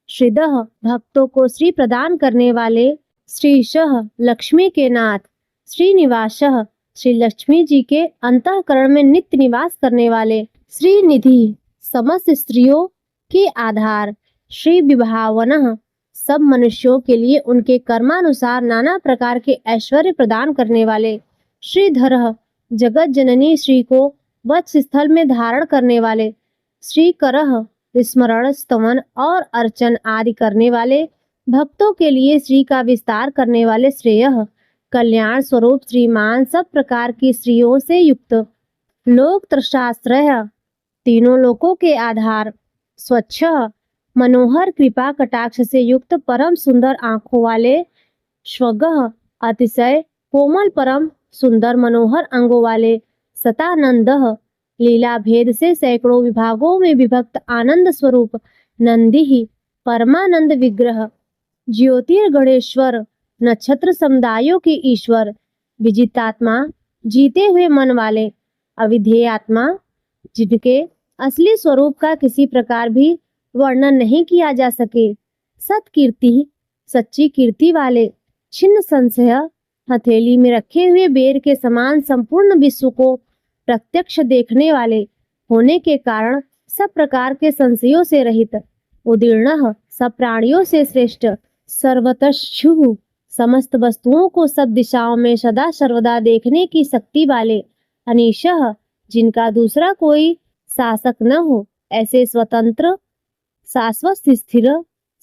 श्रीदः भक्तों को श्री प्रदान करने वाले। श्रीशः लक्ष्मी के नाथ। श्रीनिवासः श्री लक्ष्मी जी के अंतःकरण में नित्य निवास करने वाले। श्रीनिधि समस्त स्त्रियों के आधार। श्री विभावनः सब मनुष्यों के लिए उनके कर्मानुसार नाना प्रकार के ऐश्वर्य प्रदान करने वाले। श्रीधरः जगत जननी श्री को वत्स स्थल में धारण करने वाले। श्रीकरः स्मरण स्तवन और अर्चन आदि करने वाले। भक्तों के लिए श्री का विस्तार करने वाले। श्रेयः कल्याण स्वरूप श्रीमान सब प्रकार की स्त्रियों से युक्त। लोक त्रशाश्रय तीनों लोकों के आधार। स्वच्छ मनोहर कृपा कटाक्ष से युक्त परम सुंदर आंखों वाले। श्वगः अतिशय कोमल परम सुंदर मनोहर अंगों वाले। सतानंदः लीला भेद से सैकड़ों विभागों में विभक्त आनंद स्वरूप। नंदी परमानंद विग्रह। ज्योतिर्गणेश्वर नक्षत्र समुदायों के ईश्वर। विजितात्मा जीते हुए मन वाले। अविधेय आत्मा जिनके असली स्वरूप का किसी प्रकार भी वर्णन नहीं किया जा सके। सत्कीर्ति सच्ची कीर्ति वाले। छिन्न संशय हथेली में रखे हुए बेर के समान संपूर्ण विश्व को प्रत्यक्ष देखने वाले होने के कारण सब प्रकार के संशयों से रहित। उदीर्ण सब प्राणियों से श्रेष्ठ। सर्वतश्चु समस्त वस्तुओं को सब दिशाओं में सदा सर्वदा देखने की शक्ति वाले, अनीशः जिनका दूसरा कोई शासक न हो, ऐसे स्वतंत्र शाश्वत स्थिर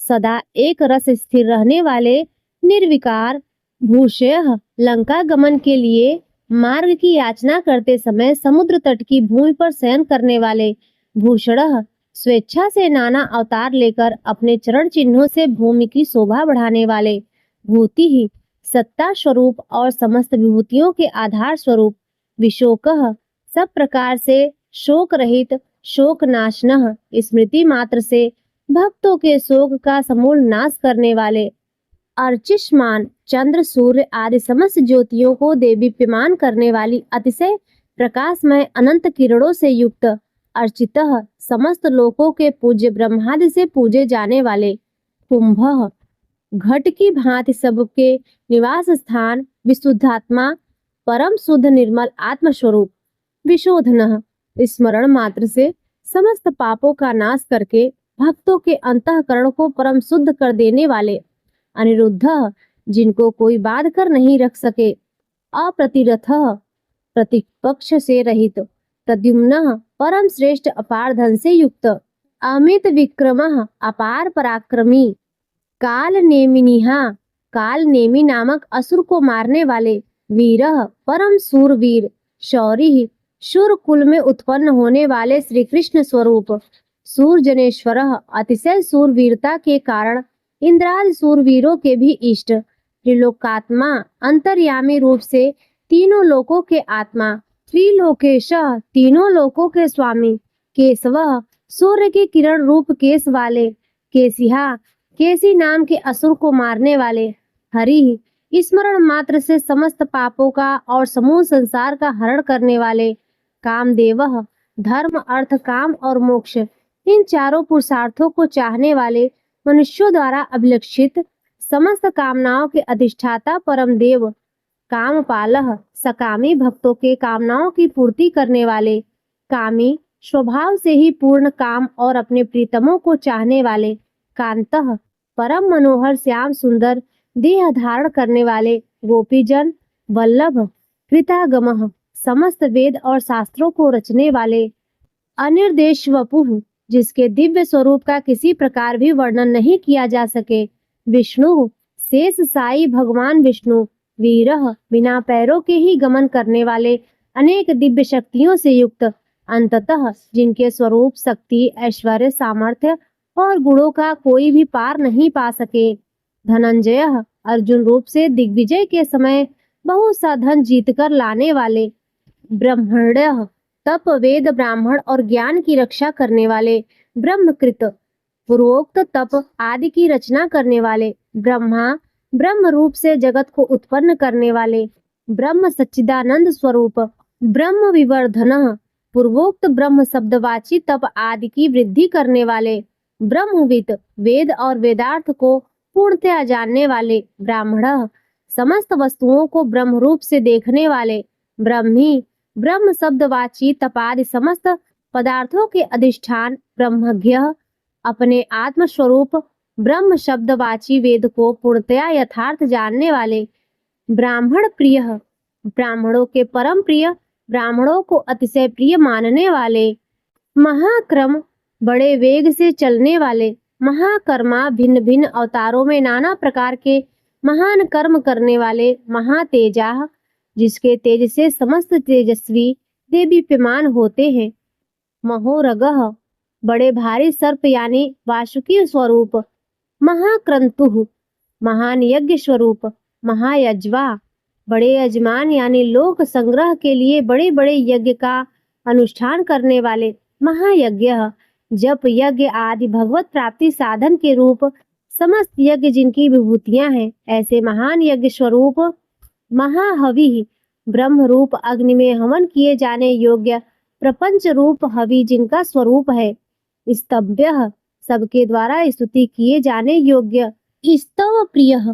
सदा एक रस स्थिर रहने वाले, निर्विकार भूषयः लंका गमन के लिए मार्ग की याचना करते समय समुद्र तट की भूमि पर शयन करने वाले, भूषणः स्वेच्छा से नाना अवतार लेकर अपने चरण चिन्हों से भूमि की शोभा बढ़ाने वाले, भूति ही सत्ता स्वरूप और समस्त विभूतियों के आधार स्वरूप, विशोकः सब प्रकार से शोक रहित, शोक नाशनः स्मृति मात्र से भक्तों के शोक का समूल नाश करने वाले, अर्चिष्मान चंद्र सूर्य आदि समस्त ज्योतियों को देदीप्यमान करने वाली, अतिशय प्रकाशमय अनंत किरणों से युक्त, अर्चितः समस्त लोकों के पूज्य ब्रह्मादि से पूजे जाने वाले, कुंभः घट की भांति सबके निवास स्थान, विशुद्धात्मा परम शुद्ध निर्मल आत्मस्वरूप, विशोधनः स्मरण मात्र से समस्त पापों का नाश करके भक्तों के अंतःकरण को परम शुद्ध कर देने वाले, अनिरुद्धः जिनको कोई बाध कर नहीं रख सके, अप्रतिरथः प्रतिपक्ष से रहित, प्रद्युम्नः परम श्रेष्ठ अपार धन से युक्त, अमित विक्रमः अपार पराक्रमी, काल नेमिनिहा काल नेमी नामक असुर को मारने वाले, वीरः परम सूरवीर, शौरी शूर कुल में उत्पन्न होने वाले श्री कृष्ण स्वरूप, सूरजनेश्वरः अतिशय सूरवीरता के कारण इंद्रादि सूरवीरों के भी इष्ट, त्रिलोकात्मा अंतर्यामी रूप से तीनों लोकों के आत्मा, त्रिलोकेशः तीनों लोकों के स्वामी, केशवः सूर्य की किरण रूप केश वाले, केशिहा केसी नाम के असुर को मारने वाले, हरि स्मरण मात्र से समस्त पापों का और समूह संसार का हरण करने वाले, कामदेवः धर्म अर्थ काम और मोक्ष इन चारों पुरुषार्थों को चाहने वाले, मनुष्यों द्वारा अभिलक्षित समस्त कामनाओं के अधिष्ठाता परम देव, कामपालः सकामी भक्तों के कामनाओं की पूर्ति करने वाले, कामी स्वभाव से ही पूर्ण काम और अपने प्रीतमों को चाहने वाले, कांतः परम मनोहर श्याम सुंदर देह धारण करने वाले, गोपीजन वल्लभ कृतागमः समस्त वेद और शास्त्रों को रचने वाले, अनिर्देश वपुः जिसके दिव्य स्वरूप का किसी प्रकार भी वर्णन नहीं किया जा सके, विष्णु शेष साई भगवान विष्णु, वीरः बिना पैरों के ही गमन करने वाले, अनेक दिव्य शक्तियों से युक्त, अंततः जिनके स्वरूप शक्ति ऐश्वर्य सामर्थ्य और गुणों का कोई भी पार नहीं पा सके, धनंजयः अर्जुन रूप से दिग्विजय के समय बहुत सा धन जीतकर लाने वाले, ब्रह्मण्यः तप वेद ब्राह्मण और ज्ञान की रक्षा करने वाले, ब्रह्मकृत पूर्वोक्त तप आदि की रचना करने वाले, ब्रह्मा ब्रह्म रूप से जगत को उत्पन्न करने वाले, ब्रह्म सच्चिदानंद स्वरूप, ब्रह्म विवर्धनः पूर्वोक्त ब्रह्म शब्दवाची तप आदि की वृद्धि करने वाले, ब्रह्मविद वेद और वेदार्थ को पूर्णतया जानने वाले, ब्राह्मणः समस्त वस्तुओं को ब्रह्म रूप से देखने वाले, ब्रह्मी ब्रह्म शब्दवाची तपादि समस्त पदार्थों के अधिष्ठान, ब्रह्मज्ञः अपने आत्म स्वरूप ब्रह्म शब्दवाची वेद को पूर्णतया यथार्थ जानने वाले, ब्राह्मण प्रियः ब्राह्मणों के परम प्रिय, ब्राह्मणों को अतिशय प्रिय मानने वाले, महाक्रम बड़े वेग से चलने वाले, महाकर्मा भिन्न भिन्न अवतारों में नाना प्रकार के महान कर्म करने वाले, महातेजा जिसके तेज से समस्त तेजस्वी देदीप्यमान होते हैं, महोरगः बड़े भारी सर्प यानी वासुकी स्वरूप, महाक्रंतुः महान यज्ञ स्वरूप, महायज्वा बड़े यजमान यानी लोक संग्रह के लिए बड़े बड़े यज्ञ का अनुष्ठान करने वाले, महायज्ञः जप यज्ञ आदि भगवत प्राप्ति साधन के रूप समस्त यज्ञ जिनकी विभूतियां हैं, ऐसे महान यज्ञ स्वरूप, महाहवि ब्रह्म रूप अग्नि में हवन किए जाने योग्य प्रपंच रूप हवि जिनका स्वरूप है, स्तव्यः सबके द्वारा स्तुति किए जाने योग्य, स्तव प्रियः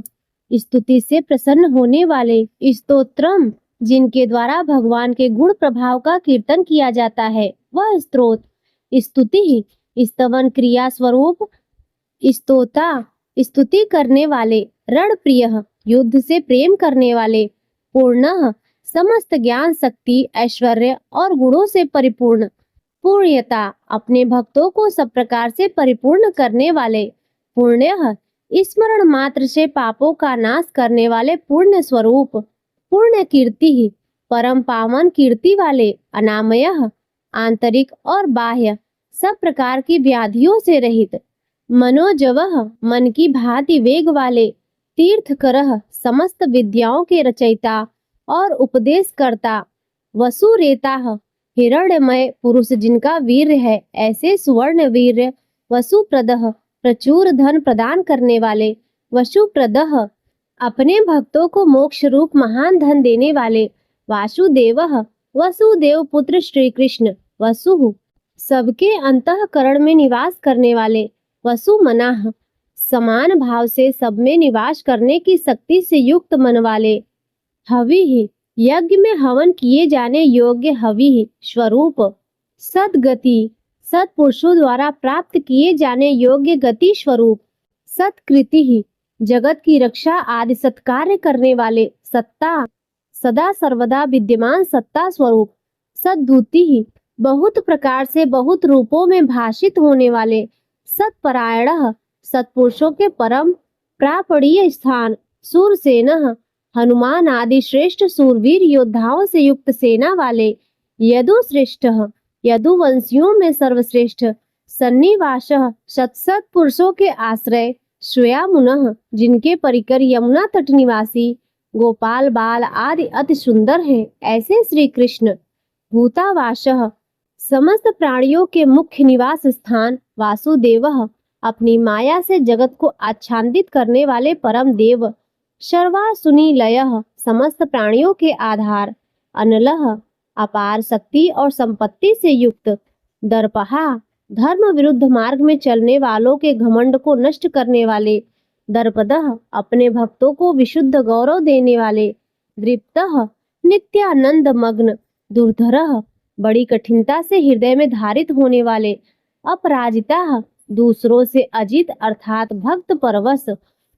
स्तुति से प्रसन्न होने वाले, स्तोत्रम जिनके द्वारा भगवान के गुण प्रभाव का कीर्तन किया जाता है, वह स्तोत्र, स्तुति स्तवन क्रिया स्वरूप, स्तोता स्तुति करने वाले, रण प्रियः युद्ध से प्रेम करने वाले, पूर्णः समस्त ज्ञान शक्ति ऐश्वर्य और गुणों से परिपूर्ण, पूर्णयता अपने भक्तों को सब प्रकार से परिपूर्ण करने वाले, पुण्यः स्मरण मात्र से पापों का नाश करने वाले पुण्य स्वरूप, पूर्ण कीर्ति परम पावन कीर्ति वाले, अनामयः आंतरिक और बाह्य सब प्रकार की व्याधियों से रहित, मनोजवः मन की भांति वेग वाले, तीर्थकरः समस्त विद्याओं के रचयिता और उपदेशकर्ता, वसुरेताः हिरण्यमय पुरुष जिनका वीर्य है, ऐसे सुवर्ण वीर्य, वसुप्रदः प्रचुर धन प्रदान करने वाले, वसुप्रदः अपने भक्तों को मोक्ष रूप महान धन देने वाले, वासुदेवः वसुदेव पुत्र श्री कृष्ण, वसुः सबके अंतःकरण में निवास करने वाले, वसुमनाः समान भाव से सब में निवास करने की शक्ति से युक्त मन वाले, हविः यज्ञ में हवन किए जाने योग्य हविः स्वरूप, सद्गति सत्पुरुषों द्वारा प्राप्त किए जाने योग्य गति स्वरूप, सत्कृति जगत की रक्षा आदि सत्कार्य करने वाले, सत्ता सदा सर्वदा विद्यमान सत्ता स्वरूप, सद्भूति बहुत प्रकार से बहुत रूपों में भाषित होने वाले, सत्परायणः सत्पुरुषों के परम प्रापणीय स्थान, सूरसेनः हनुमान आदि श्रेष्ठ सूरवीर योद्धाओं से युक्त सेना वाले, यदुश्रेष्ठः यदुवंशियों में सर्वश्रेष्ठ, सन्निवासः सत्सत पुरुषों के आश्रय, श्वेयामुनः जिनके परिकर यमुना तट निवासी, गोपाल बाल आदि अति सुंदर है, ऐसे श्री कृष्ण, भूतावासः समस्त प्राणियों के मुख्य निवास स्थान, वासुदेवः अपनी माया से जगत को आच्छादित करने वाले परम देव, सर्वासुनिलयः समस्त प्राणियों के आधार, अनलः अपार शक्ति और संपत्ति से युक्त, दर्पहा धर्म विरुद्ध मार्ग में चलने वालों के घमंड को नष्ट करने वाले, दर्पदः अपने भक्तों को विशुद्ध गौरव देने वाले, दृप्तः नित्यानंद मग्न, दुर्धरः बड़ी कठिनता से हृदय में धारित होने वाले, अपराजिता दूसरों से अजित अर्थात भक्त परवश,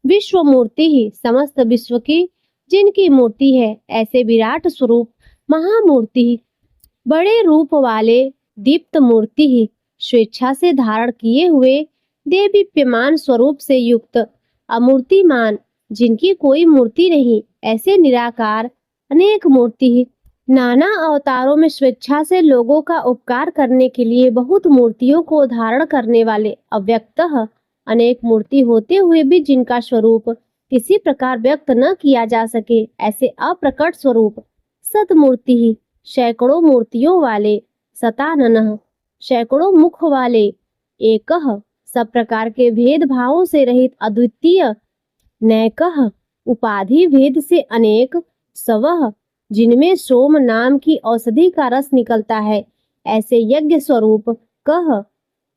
विश्व मूर्ति ही समस्त विश्व की जिनकी मूर्ति है, ऐसे विराट स्वरूप महामूर्ति, बड़े रूप वाले दीप्त मूर्ति ही स्वेच्छा से धारण किए हुए देदीप्यमान स्वरूप से युक्त, अमूर्तिमान जिनकी कोई मूर्ति नहीं, ऐसे निराकार अनेक मूर्ति ही, नाना अवतारों में स्वेच्छा से लोगों का उपकार करने के लिए बहुत मूर्तियों को धारण करने वाले, अव्यक्तः अनेक मूर्ति होते हुए भी जिनका स्वरूप किसी प्रकार व्यक्त न किया जा सके, ऐसे अप्रकट स्वरूप, सतमूर्ति ही सैकड़ों मूर्तियों वाले, सताननः सैकड़ों मुख वाले, एकः सब प्रकार के भेद भावों से रहित अद्वितीय, नैकः उपाधि भेद से अनेक, सवः जिनमें सोम नाम की औषधि का रस निकलता है, ऐसे यज्ञ स्वरूप, कह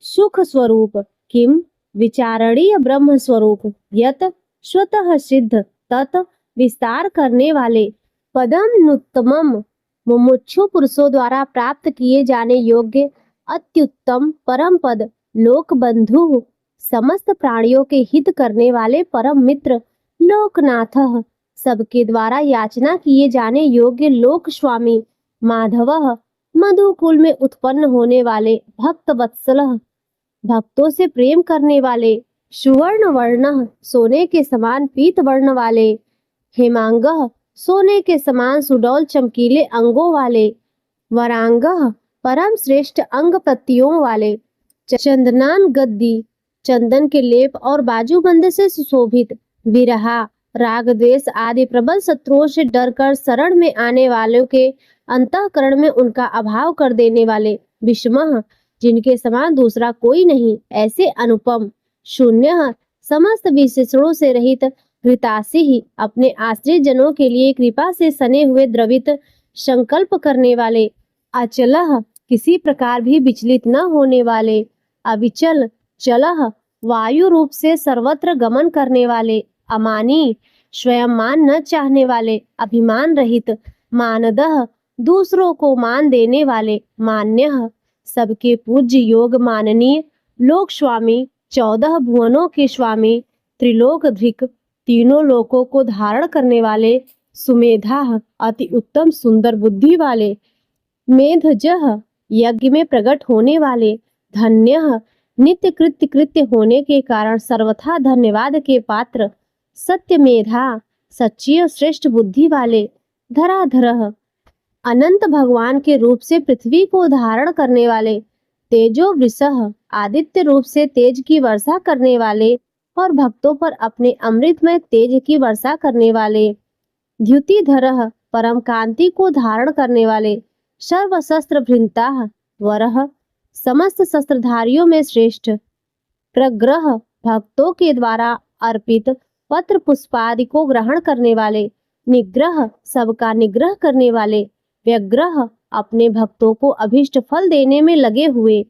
सुख स्वरूप, किम विचारणीय ब्रह्म स्वरूप, यत स्वतः सिद्ध तत् विस्तार करने वाले, पदम नुत्तमम मुमुक्षु पुरुषों द्वारा प्राप्त किए जाने योग्य अत्युत्तम परम पद, लोक बंधु समस्त प्राणियों के हित करने वाले परम मित्र, लोकनाथः सबके द्वारा याचना किए जाने योग्य लोक स्वामी, माधवः मधुकुल में उत्पन्न होने वाले, भक्त वत्सलः भक्तों से प्रेम करने वाले, सुवर्ण वर्णः सोने के समान पीत वर्ण वाले, हेमांगः सोने के समान सुडौल चमकीले अंगों वाले, वरांगः परम श्रेष्ठ अंग प्रत्ययों वाले, चंदनान गद्दी चंदन के लेप और बाजूबंद से सुशोभित, विरहा राग द्वेष आदि प्रबल शत्रुओं से डरकर शरण में आने वालों के अंतःकरण में उनका अभाव कर देने वाले, विषमः जिनके समान दूसरा कोई नहीं, ऐसे अनुपम, शून्य समस्त विशेषणों से रहित, हृतासी ही अपने आश्रित जनों के लिए कृपा से सने हुए द्रवित संकल्प करने वाले, अचलः किसी प्रकार भी विचलित न होने वाले, अविचल चलः वायु रूप से सर्वत्र गमन करने वाले, अमानी स्वयं मान न चाहने वाले, अभिमान रहित, मानदः दूसरों को मान देने वाले, मान्यः सबके पूज्य योग माननीय, लोक स्वामी 14 भुवनों के स्वामी, त्रिलोक धृक तीनों लोकों को धारण करने वाले, सुमेधा अति उत्तम सुंदर बुद्धि वाले, मेधजः यज्ञ में प्रकट होने वाले, धन्यः नित्य कृत्य कृत्य होने के कारण सर्वथा धन्यवाद के पात्र, सत्यमेधा सच्ची और श्रेष्ठ बुद्धि वाले, धराधरः अनंत भगवान के रूप से पृथ्वी को धारण करने वाले, तेजो वृषः आदित्य रूप से तेज की वर्षा करने वाले और भक्तों पर अपने अमृतमय तेज की वर्षा करने वाले, द्युतिधरः परम कांति को धारण करने वाले, सर्व शस्त्र भृंताः वरः समस्त शस्त्रधारियों में श्रेष्ठ, प्रग्रह भक्तों के द्वारा अर्पित पत्र पुष्पादि को ग्रहण करने वाले, निग्रह सबका निग्रह करने वाले, व्यग्रह अपने भक्तों को अभिष्ट फल देने में लगे हुए,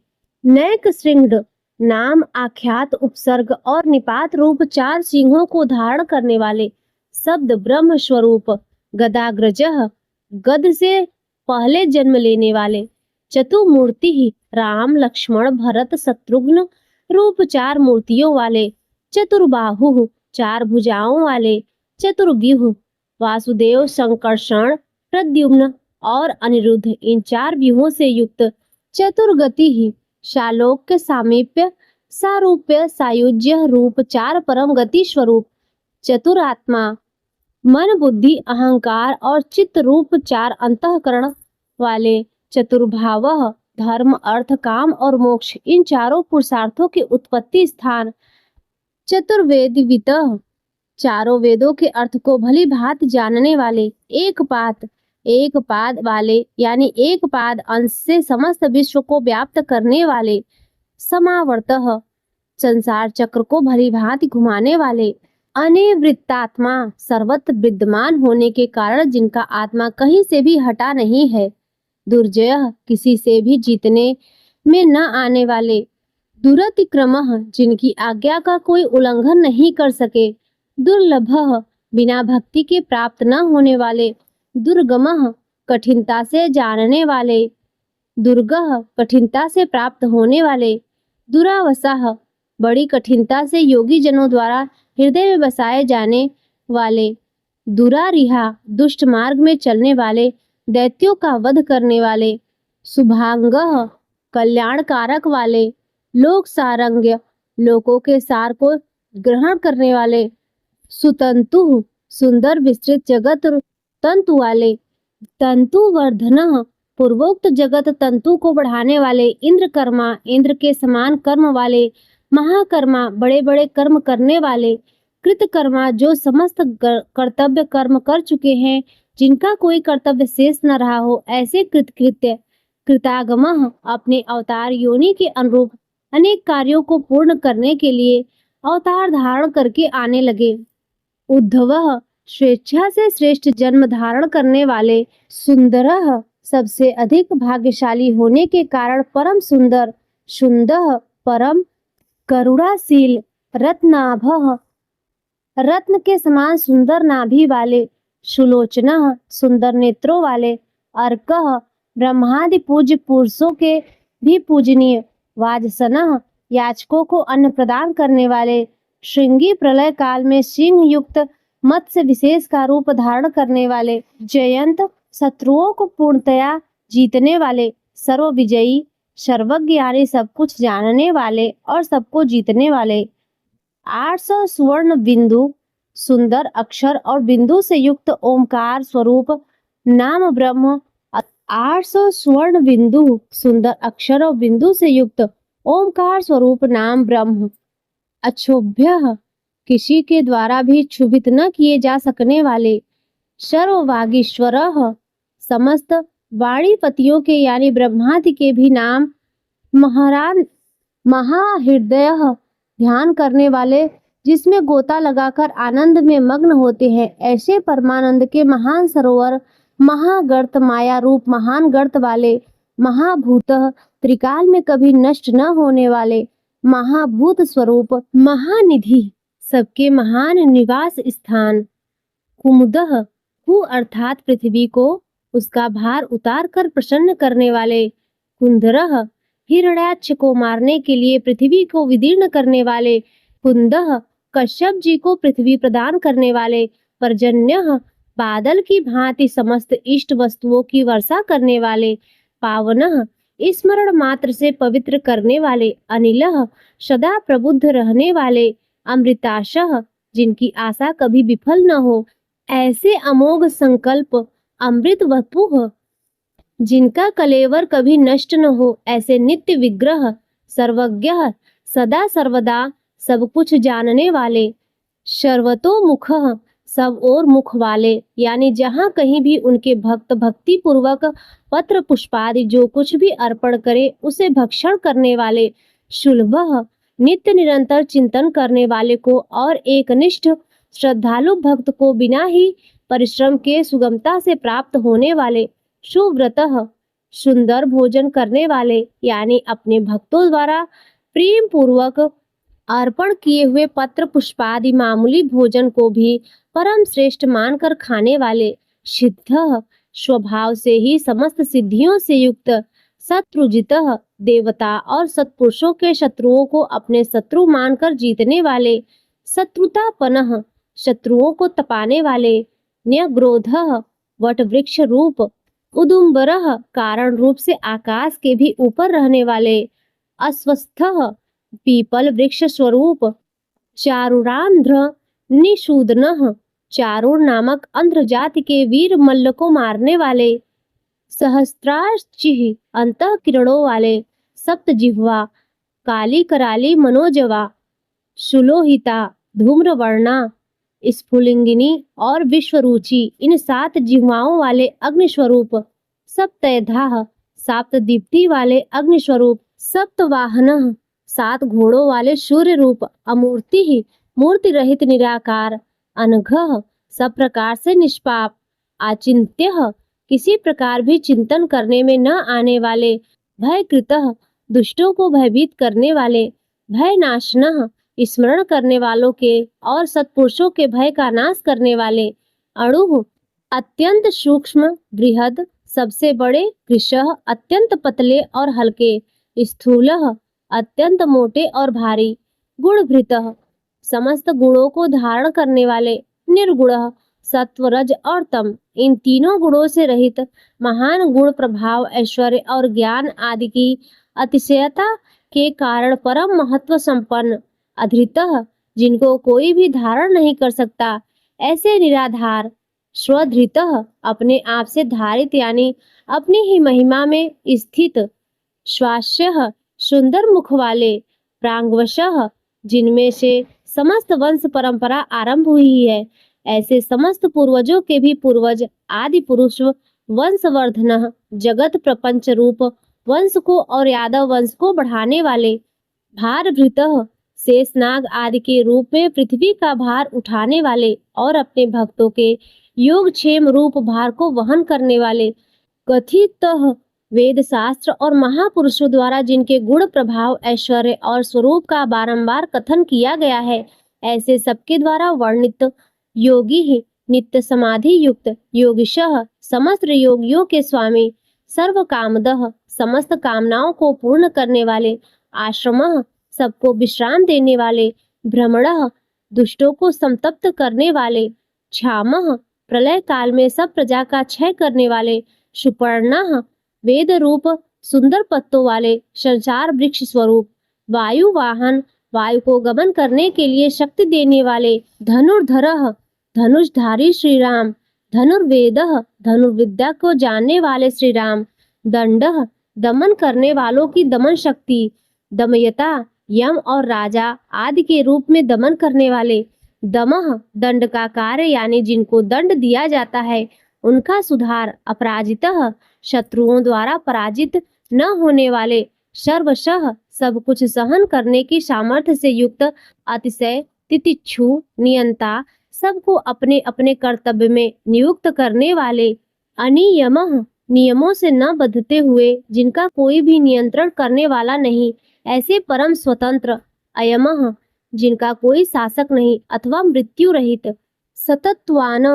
नैक श्रृंग नाम आख्यात उपसर्ग और निपात रूप 4 सिंहों को धारण करने वाले, शब्द ब्रह्म स्वरूप, गदाग्रजः गद से पहले जन्म लेने वाले, चतुर्मूर्ति ही राम लक्ष्मण भरत शत्रुघ्न रूप 4 मूर्तियों वाले, चतुर्बाहु 4 भुजाओं वाले, चतुर्व्यूह वासुदेव संकर्षण प्रद्युम्न और अनिरुद्ध इन 4 व्यूहों से युक्त, चतुर्गति ही शालोक्य सामीप्य सारूप्य सायुज्य रूप 4 परम गति स्वरूप, चतुरात्मा मन बुद्धि अहंकार और चित्त रूप 4 अंतःकरण वाले, चतुर्भावः धर्म अर्थ काम और मोक्ष इन चारों पुरुषार्थों के उत्पत्ति स्थान, चतुर्वेदिवितः चारों वेदों के अर्थ को भली भांति जानने वाले, एक पाद वाले यानी एक पाद अंश से समस्त विश्व को व्याप्त करने वाले, समावर्तः संसार चक्र को भली भांति घुमाने वाले, अनिवृत्तात्मा सर्वत्र विद्यमान होने के कारण जिनका आत्मा कहीं से भी हटा नहीं है, दुर्जय किसी से भी जीतने में न आने वाले, दुरतिक्रमः जिनकी आज्ञा का कोई उल्लंघन नहीं कर सके, दुर्लभः बिना भक्ति के प्राप्त न होने वाले, दुर्गमः कठिनता से जानने वाले, दुर्गः कठिनता से प्राप्त होने वाले, दुरावसाः बड़ी कठिनता से योगी जनों द्वारा हृदय में बसाए जाने वाले, दुरारिहा दुष्ट मार्ग में चलने वाले, दैत्यों का वध करने वाले, शुभांगः कल्याणकारक वाले, लोक सारंग्य लोकों के सार को ग्रहण करने वाले, सुतंतु सुंदर विस्तृत जगत तंतु वाले, तंतुवर्धनः पूर्वोक्त जगत तंतु को बढ़ाने वाले, इंद्रकर्मा इंद्र के समान कर्म वाले, महाकर्मा बड़े बड़े कर्म करने वाले, कृतकर्मा जो समस्त कर्तव्य कर्म कर चुके हैं, जिनका कोई कर्तव्य शेष न रहा हो, ऐसे कृतकृत्य, कृतागमः अपने अवतार योनि के अनुरूप अनेक कार्यों को पूर्ण करने के लिए अवतार धारण करके आने लगे, उद्धवः स्वेच्छा से श्रेष्ठ जन्म धारण करने वाले, सुंदरः सबसे अधिक भाग्यशाली होने के कारण परम सुंदर, शुंदः परम करुणाशील, रत्नाभः रत्न के समान सुंदर नाभि वाले, सुलोचनः सुंदर नेत्रों वाले, अर्कः ब्रह्मादि पूज्य पुरुषों के भी पूजनीय, वाजसनः याचकों को अन्न प्रदान करने वाले, श्रृंगी प्रलय काल में सिंह युक्त मत्स्य विशेष का रूप धारण करने वाले, जयंत शत्रुओं को पूर्णतया जीतने वाले, सर्वविजयी सर्वज्ञ यानी सब कुछ जानने वाले और सबको जीतने वाले, 800 स्वर्ण बिंदु सुंदर अक्षर और बिंदु से युक्त ओमकार स्वरूप नाम ब्रह्म, 800 स्वर्ण बिंदु सुंदर अक्षर और बिंदु से युक्त ओमकार स्वरूप नाम ब्रह्म, अक्षोभ्य किसी के द्वारा भी क्षुभित न किए जा सकने वाले, सर्ववागीश्वरः समस्त वाणीपतियों के यानी ब्रह्मादि के भी नाम, महारान महाहृदय ध्यान करने वाले जिसमें गोता लगाकर आनंद में मग्न होते हैं, ऐसे परमानंद के महान सरोवर, महागर्त माया रूप महान गर्त वाले, महाभूत त्रिकाल में कभी नष्ट न होने वाले, महाभूत स्वरूप, महानिधि सबके महान निवास स्थान, कुमुदः कु अर्थात पृथ्वी को उसका भार उतार कर प्रसन्न करने वाले, कुंदरः हिरण्याक्ष को मारने के लिए पृथ्वी को विदीर्ण करने वाले, कुंदः कश्यप जी को पृथ्वी प्रदान करने वाले, पर्जन्य बादल की भांति समस्त इष्ट वस्तुओं की वर्षा करने वाले, पावनः स्मरण मात्र से पवित्र करने वाले, अनिलः सदा प्रबुद्ध रहने वाले, अमृताशः जिनकी आशा कभी विफल न हो, ऐसे अमोघ संकल्प अमृत वपुः जिनका कलेवर कभी नष्ट न हो, ऐसे नित्य विग्रह, सर्वज्ञ सदा सर्वदा सब कुछ जानने वाले, सर्वतोमुख सब और मुख वाले, यानी जहाँ कहीं भी उनके भक्त भक्ति पूर्वक पत्र पुष्पादि जो कुछ भी अर्पण करे उसे भक्षण करने वाले, शुलभ नित्य निरंतर चिंतन करने वाले को और एकनिष्ठ श्रद्धालु भक्त को बिना ही परिश्रम के सुगमता से प्राप्त होने वाले, सुव्रतः सुंदर भोजन करने वाले, यानी अपने भक्तों द्वारा प्रेम पूर्वक अर्पण किए हुए पत्र पुष्पादि मामूली भोजन को भी परम श्रेष्ठ मानकर खाने वाले, सिद्ध स्वभाव से ही समस्त सिद्धियों से युक्त, शत्रुजितः देवता और सत्पुरुषों के शत्रुओं को अपने शत्रु मानकर जीतने वाले, शत्रुतापनः शत्रुओं को तपाने वाले, न्यग्रोधः वट वृक्ष रूप, उदुम्बरः कारण रूप से आकाश के भी ऊपर रहने वाले, अस्वस्थः पीपल वृक्ष स्वरूप, चारुरांध्र निषूदनः चारुर नामक अंध्र जाति के वीर मल्ल को मारने वाले, सहस्त्रार्चिः अंतः किरणों वाले, सप्त जिह्वा काली कराली मनोजवा, सुलोहिता धूम्रवर्णा स्फुलिंगिनी और विश्वरुचि, इन 7 जिह्वाओं वाले अग्निस्वरूप, सप्तधाः 7 दीप्ति वाले अग्निस्वरूप, सप्तवाहनः 7 घोड़ों वाले सूर्य रूप, अमूर्ति ही मूर्ति रहित निराकार, अनघः सब प्रकार से निष्पाप, आचिंत्यः किसी प्रकार भी चिंतन करने में न आने वाले, भयकृतः दुष्टों को भयभीत करने वाले, भयनाशनः स्मरण करने वालों के और सत्पुरुषों के भय का नाश करने वाले, अणुः अत्यंत सूक्ष्म बृहद सबसे बड़े, कृशः अत्यंत पतले और हल्के, स्थूलः अत्यंत मोटे और भारी, गुणभृतः समस्त गुणों को धारण करने वाले, निर्गुणः सत्व रज और तम, इन तीनों गुणों से रहित, महान गुण प्रभाव ऐश्वर्य और ज्ञान आदि की अतिशयता के कारण परम महत्व संपन्न, अधृतः जिनको कोई भी धारण नहीं कर सकता, ऐसे निराधार, स्वधृतः अपने आप से धारित यानी अपनी ही महिमा में स्थित, श्वास्यः सुंदर मुख वाले, प्रांगवशः जिनमें से समस्त वंश परंपरा आरंभ हुई है, ऐसे समस्त पूर्वजों के भी पूर्वज आदि पुरुष, वंशवर्धनः जगत प्रपंच रूप वंश को और यादव वंश को बढ़ाने वाले, भारभृतः शेषनाग आदि के रूप में पृथ्वी का भार उठाने वाले और अपने भक्तों के योगक्षेम रूप भार को वहन करने वाले, कथितः वेद शास्त्र और महापुरुषों द्वारा जिनके गुण प्रभाव ऐश्वर्य और स्वरूप का बारंबार कथन किया गया है, ऐसे सबके द्वारा वर्णित योगी ही नित्य समाधि युक्त, योगिशः समस्त योगियों के स्वामी, सर्व कामदः समस्त कामनाओं को पूर्ण करने वाले, आश्रमः सबको विश्राम देने वाले, भ्रमणः दुष्टों को संतप्त करने वाले, क्षामः प्रलय काल में सब प्रजा का क्षय करने वाले, सुपर्णः वेद रूप सुंदर पत्तों वाले, संसार वृक्ष स्वरूप, वायु वाहन वायु को गमन करने के लिए शक्ति देने वाले, धनुर्धरः धनुषधारी श्री राम, धनुर्वेदः धनुर्विद्या को जानने वाले श्री राम, दंडः दमन करने वालों की दमन शक्ति, दमयता यम और राजा आदि के रूप में दमन करने वाले, दमः दंड का कार्य यानी जिनको दंड दिया जाता है उनका सुधार, अपराजितः शत्रुओं द्वारा पराजित न होने वाले, सर्वशः सब कुछ सहन करने की सामर्थ्य से युक्त, अतिशय तितिक्षु नियंता सबको अपने अपने कर्तव्य में नियुक्त करने वाले, अनियमः नियमों से न बंधते हुए जिनका कोई भी नियंत्रण करने वाला नहीं, ऐसे परम स्वतंत्र, अयमः जिनका कोई शासक नहीं अथवा मृत्यु रहित, सतत्वान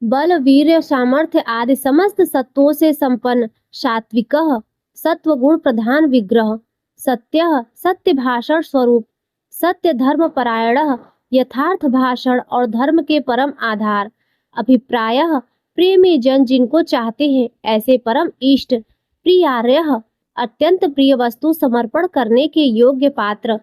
बल वीर्य सामर्थ्य आदि समस्त सत्वों से संपन्न, सात्विकः सत्व गुण प्रधान विग्रह, सत्यः सत्य भाषण स्वरूप, सत्य धर्म परायणः यथार्थ भाषण और धर्म के परम आधार। अभिप्रायः प्रेमी जन जिनको चाहते हैं ऐसे परम इष्ट। प्रियार्यः अत्यंत प्रिय वस्तु समर्पण करने के योग्य पात्र।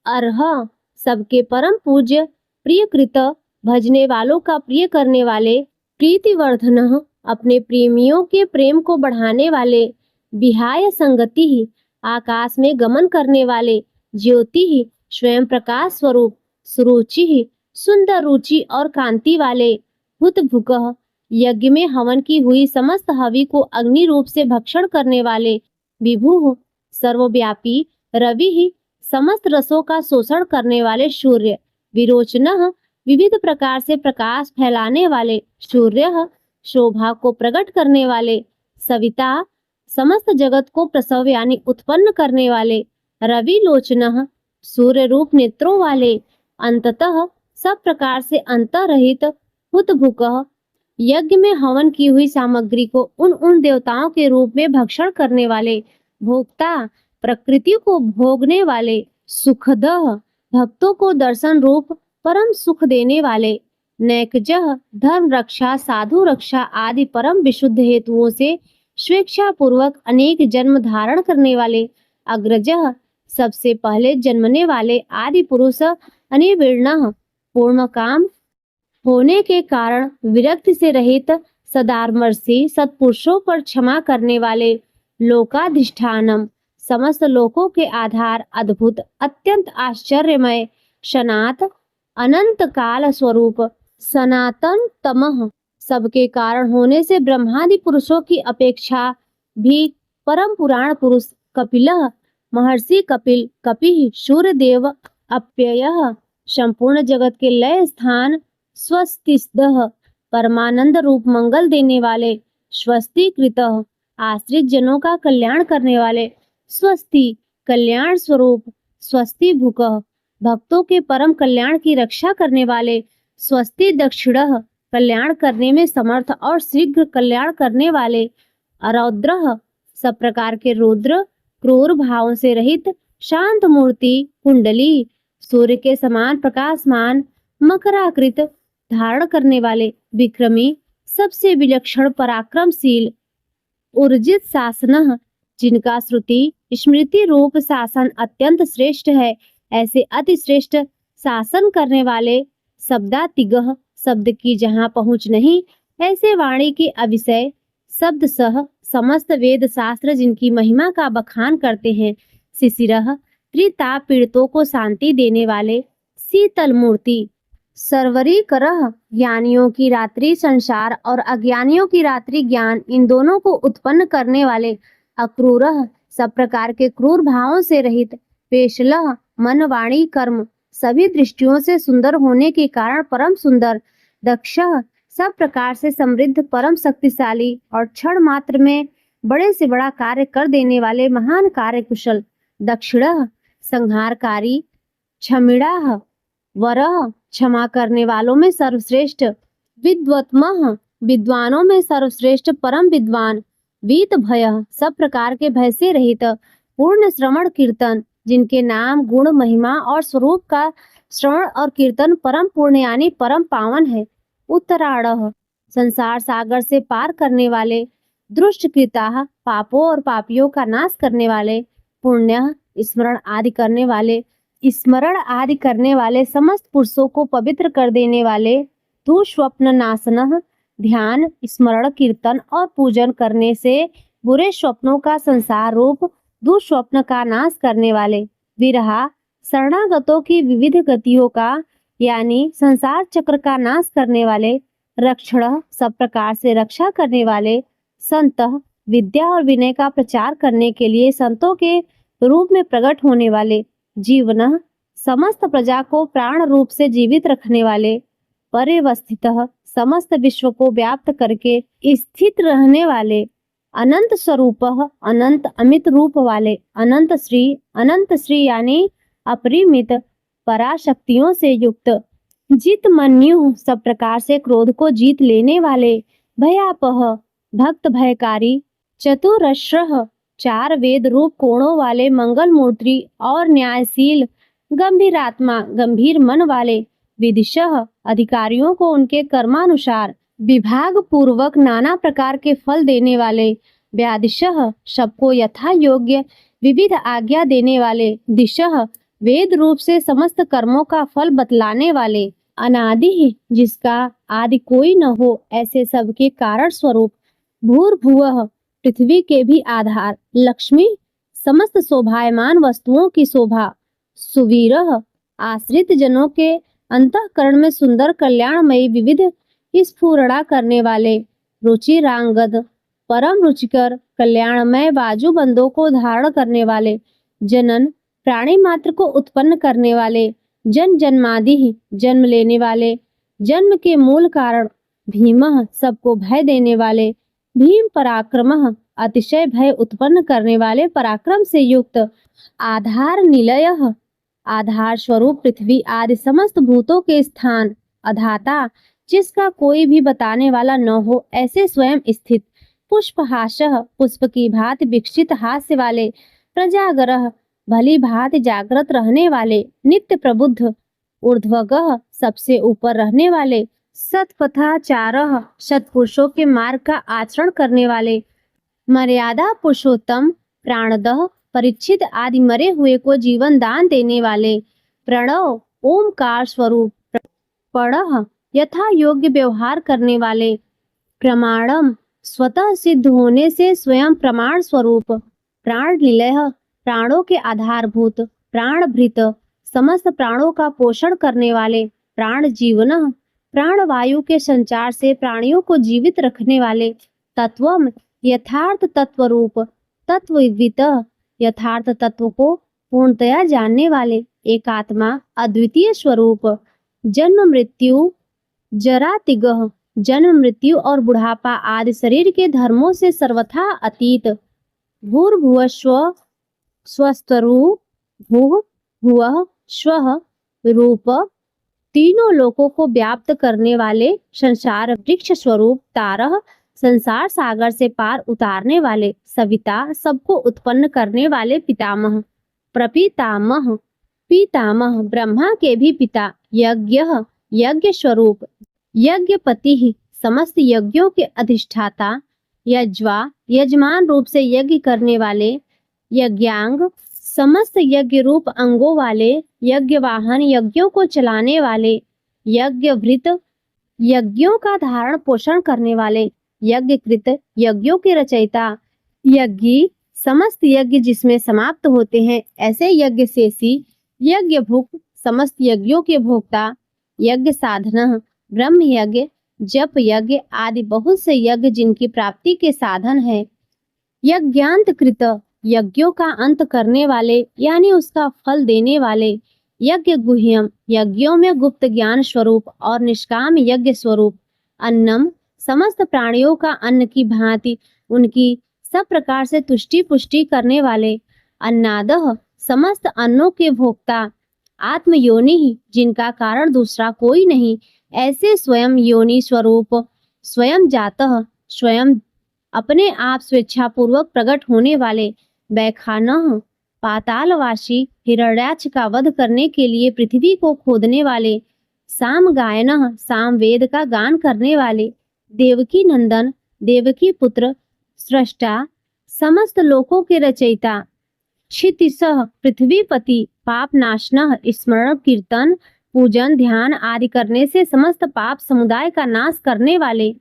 अर्ह सबके परम पूज्य। प्रियकृत भजने वालों का प्रिय करने वाले। प्रीतिवर्धनः अपने प्रेमियों के प्रेम को बढ़ाने वाले। विहाय संगति ही आकाश में गमन करने वाले। ज्योति ही स्वयं प्रकाश स्वरूप। सुरुचि ही सुंदर रुचि और कांति वाले। हुतभुकः यज्ञ में हवन की हुई समस्त हवि को अग्नि रूप से भक्षण करने वाले। विभुः सर्वव्यापी। रवि ही समस्त रसों का शोषण करने वाले सूर्य। विरोचनः विविध प्रकार से प्रकाश फैलाने वाले। सूर्यः शोभा को प्रकट करने वाले। सविता समस्त जगत को प्रसव यानी उत्पन्न करने वाले। रवि लोचनः सूर्य रूप नेत्रों वाले। अंततः सब प्रकार से अंतरहित। हुतभुकः यज्ञ में हवन की हुई सामग्री को उन देवताओं के रूप में भक्षण करने वाले। भोक्ता प्रकृति को भोगने वाले। सुखदः भक्तों को दर्शन रूप परम सुख देने वाले। नैकजः धर्म रक्षा साधु रक्षा आदि परम विशुद्ध हेतुओं से स्वेच्छा पूर्वक अनेक जन्म धारण करने वाले। अग्रजः सबसे पहले जन्मने वाले आदि पुरुष। अनिर्विण्णः पूर्ण काम होने के कारण विरक्ति से रहित सदामर्षी सत्पुरुषों पर क्षमा करने वाले। लोकाधिष्ठानम समस्त लोकों के आधार। अद्भुत अत्यंत आश्चर्यमय। सनात अनंत काल स्वरूप। सनातन तमः सबके कारण होने से ब्रह्मादि पुरुषों की अपेक्षा भी परम पुराण पुरुष। कपिलः महर्षि कपिल। कपिः सूर्यदेव। अप्ययः संपूर्ण जगत के लय स्थान। स्वस्तिस्दः परमानंद रूप मंगल देने वाले। स्वस्तिकृतः आश्रित जनों का कल्याण करने वाले। स्वस्ति कल्याण स्वरूप। स्वस्ति भुकः भक्तों के परम कल्याण की रक्षा करने वाले। स्वस्ति दक्षिणः कल्याण करने में समर्थ और शीघ्र कल्याण करने वाले। अरौद्रः सब प्रकार के रुद्र क्रूर भावों से रहित शांत मूर्ति। कुंडली सूर्य के समान प्रकाशमान मकराकृत धारण करने वाले। विक्रमी सबसे विलक्षण पराक्रमशील। ऊर्जित शासनः जिनका श्रुति स्मृति रूप शासन अत्यंत श्रेष्ठ है ऐसे अति श्रेष्ठ शासन करने वाले। शब्दातिगः शब्द की जहाँ पहुँच नहीं ऐसे वाणी के अविषय। शब्द सह समस्त वेद शास्त्र जिनकी महिमा का बखान करते हैं। शिशिरः त्रिताप पीड़ितों को शांति देने वाले। शीतल मूर्ति। सर्वरीकरः ज्ञानियों की रात्रि संसार और अज्ञानियों की रात्रि ज्ञान इन दोनों को उत्पन्न करने वाले। अक्रूरः सब प्रकार के क्रूर भावों से रहित। पेशलः मन वाणी कर्म सभी दृष्टियों से सुंदर होने के कारण परम सुंदर। दक्षः सब प्रकार से समृद्ध परम शक्तिशाली और क्षण मात्र में बड़े से बड़ा कार्य कर देने वाले महान कार्य कुशल। दक्षिणः संहारकारी। क्षमिणाः वरः क्षमा करने वालों में सर्वश्रेष्ठ। विद्वत्मः विद्वानों में सर्वश्रेष्ठ परम विद्वान। वीत भयः सब प्रकार के भय से रहित। पूर्ण श्रवण कीर्तन जिनके नाम गुण महिमा और स्वरूप का श्रवण और कीर्तन परम पूर्ण यानी परम पावन है। उत्तरायणः संसार सागर से पार करने वाले। दुष्टकृताः पापों और पापियों का नाश करने वाले। पुण्यः स्मरण आदि करने वाले समस्त पुरुषों को पवित्र कर देने वाले। दुःस्वप्न नाशनः ध्यान स्मरण कीर्तन और पूजन करने से बुरे स्वप्नों का संसार रूप दुःस्वप्न का नाश करने वाले। विरहा शरणागतों की विविध गतियों का यानी संसार चक्र का नाश करने वाले। रक्षण सब प्रकार से रक्षा करने वाले। संतः विद्या और विनय का प्रचार करने के लिए संतों के रूप में प्रकट होने वाले। जीवनः समस्त प्रजा को प्राण रूप से जीवित रखने वाले। परिवस्थितः समस्त विश्व को व्याप्त करके स्थित रहने वाले। अनंत स्वरूपः अनंत अमित रूप वाले। अनंत श्री यानी अपरिमित पराशक्तियों से युक्त। जित मन्यु सब प्रकार से क्रोध को जीत लेने वाले। भयापह भक्त भयकारी। चतुरश्रः चार वेद रूप कोणों वाले मंगल मूर्ति और न्यायशील गंभीर आत्मा, गंभीर मन वाले विदिशः अधिकारियों को उनके कर्मानुसार विभाग पूर्वक नाना प्रकार के फल देने वाले, व्यादिशः सबको यथा योग्य विविध आज्ञा देने वाले, दिशः वेद रूप से समस्त कर्मों का फल बतलाने वाले, अनादि जिसका आदि कोई न हो ऐसे सबके कारण स्वरूप, भूर्भुवः पृथ्वी के भी आधार, लक्ष्मी समस्त शोभायमान वस्तुओं की शोभा, सुवीरः आश्रित जनों के अंतःकरण में सुंदर कल्याणमयी विविध स्फुरणा करने वाले, रुचिरांगद परम रुचिकर कल्याणमय बाजूबंदों को धारण करने वाले, जनन प्राणी मात्र को उत्पन्न करने वाले, जन जन्मादि जन्म लेने वाले, जन्म के मूल कारण, भीमः सबको भय देने वाले, भीम पराक्रमः अतिशय भय उत्पन्न करने वाले पराक्रम से युक्त, आधार निलयः आधार स्वरूप पृथ्वी आदि समस्त भूतों के स्थान, अधाता जिसका कोई भी बताने वाला न हो ऐसे स्वयं स्थित, पुष्पहासः पुष्प की भांति विकसित हास्य वाले, प्रजागरः भली भांति जागृत रहने वाले, नित्य प्रबुद्ध, ऊर्ध्वगः सबसे ऊपर रहने वाले, सत्पथाचारः सत्पुरुषों के मार्ग का आचरण करने वाले, मर्यादा पुरुषोत्तम, प्राणदः परिच्छिद आदि मरे हुए को जीवन दान देने वाले, प्रणव ओमकार स्वरूप, पड़ः यथा योग्य व्यवहार करने वाले, प्रमाणम स्वतः सिद्ध होने से स्वयं प्रमाण स्वरूप, प्राण निलय प्राणों के आधारभूत, प्राणभृत समस्त प्राणों का पोषण करने वाले, प्राण जीवन प्राण वायु के संचार से प्राणियों को जीवित रखने वाले, तत्वम यथार्थ तत्व रूप, तत्वविद यथार्थ तत्व को पूर्णतया जानने वाले, एकात्मा अद्वितीय स्वरूप, जन्म मृत्यु जरा तिगह जन्म मृत्यु और बुढ़ापा आदि शरीर के धर्मों से सर्वथा अतीत, भूर्भुवस्व स्वस्तरु भूः भुवः स्वः रूप तीनों लोकों को व्याप्त करने वाले, संसार वृक्ष स्वरूप, तारः संसार सागर से पार उतारने वाले, सविता सबको उत्पन्न करने वाले, पितामह प्रपितामह पितामह ब्रह्मा के भी पिता, यज्ञः यज्ञ स्वरूप, यज्ञपति समस्त यज्ञों के अधिष्ठाता, यज्वा यजमान रूप से यज्ञ करने वाले, यज्ञांग समस्त यज्ञ रूप अंगों वाले, यज्ञ वाहन यज्ञों को चलाने वाले, यज्ञभृत यज्ञों का धारण पोषण करने वाले, यज्ञकृत यज्ञों के रचयिता, यज्ञी समस्त यज्ञ जिसमें समाप्त होते हैं ऐसे यज्ञ शेषी, यज्ञ भुक समस्त यज्ञों के भोक्ता, यज्ञ साधन ब्रह्म यज्ञ जप यज्ञ आदि बहुत से यज्ञ जिनकी प्राप्ति के साधन है, यज्ञांत कृत यज्ञों का अंत करने वाले यानी उसका फल देने वाले, यज्ञ गुह्यम यज्ञों में गुप्त ज्ञान स्वरूप और निष्काम यज्ञ स्वरूप, अन्नम समस्त प्राणियों का अन्न की भांति उनकी सब प्रकार से तुष्टि पुष्टि करने वाले, अन्नादः समस्त अन्नों के भोक्ता, आत्म योनि जिनका कारण दूसरा कोई नहीं ऐसे स्वयं योनि स्वरूप, स्वयं जातः स्वयं अपने आप स्वेच्छा पूर्वक प्रकट होने वाले, बैखानः पातालवासी हिरण्याक्ष का वध करने के लिए पृथ्वी को खोदने वाले, साम गायनः साम वेद का गान करने वाले, देवकी नंदन देवकी पुत्र सृष्टा समस्त लोकों के रचयिता, क्षितिसः पृथ्वीपति पाप नाशनः स्मरण कीर्तन पूजन ध्यान आदि करने से समस्त पाप समुदाय का नाश करने वाले,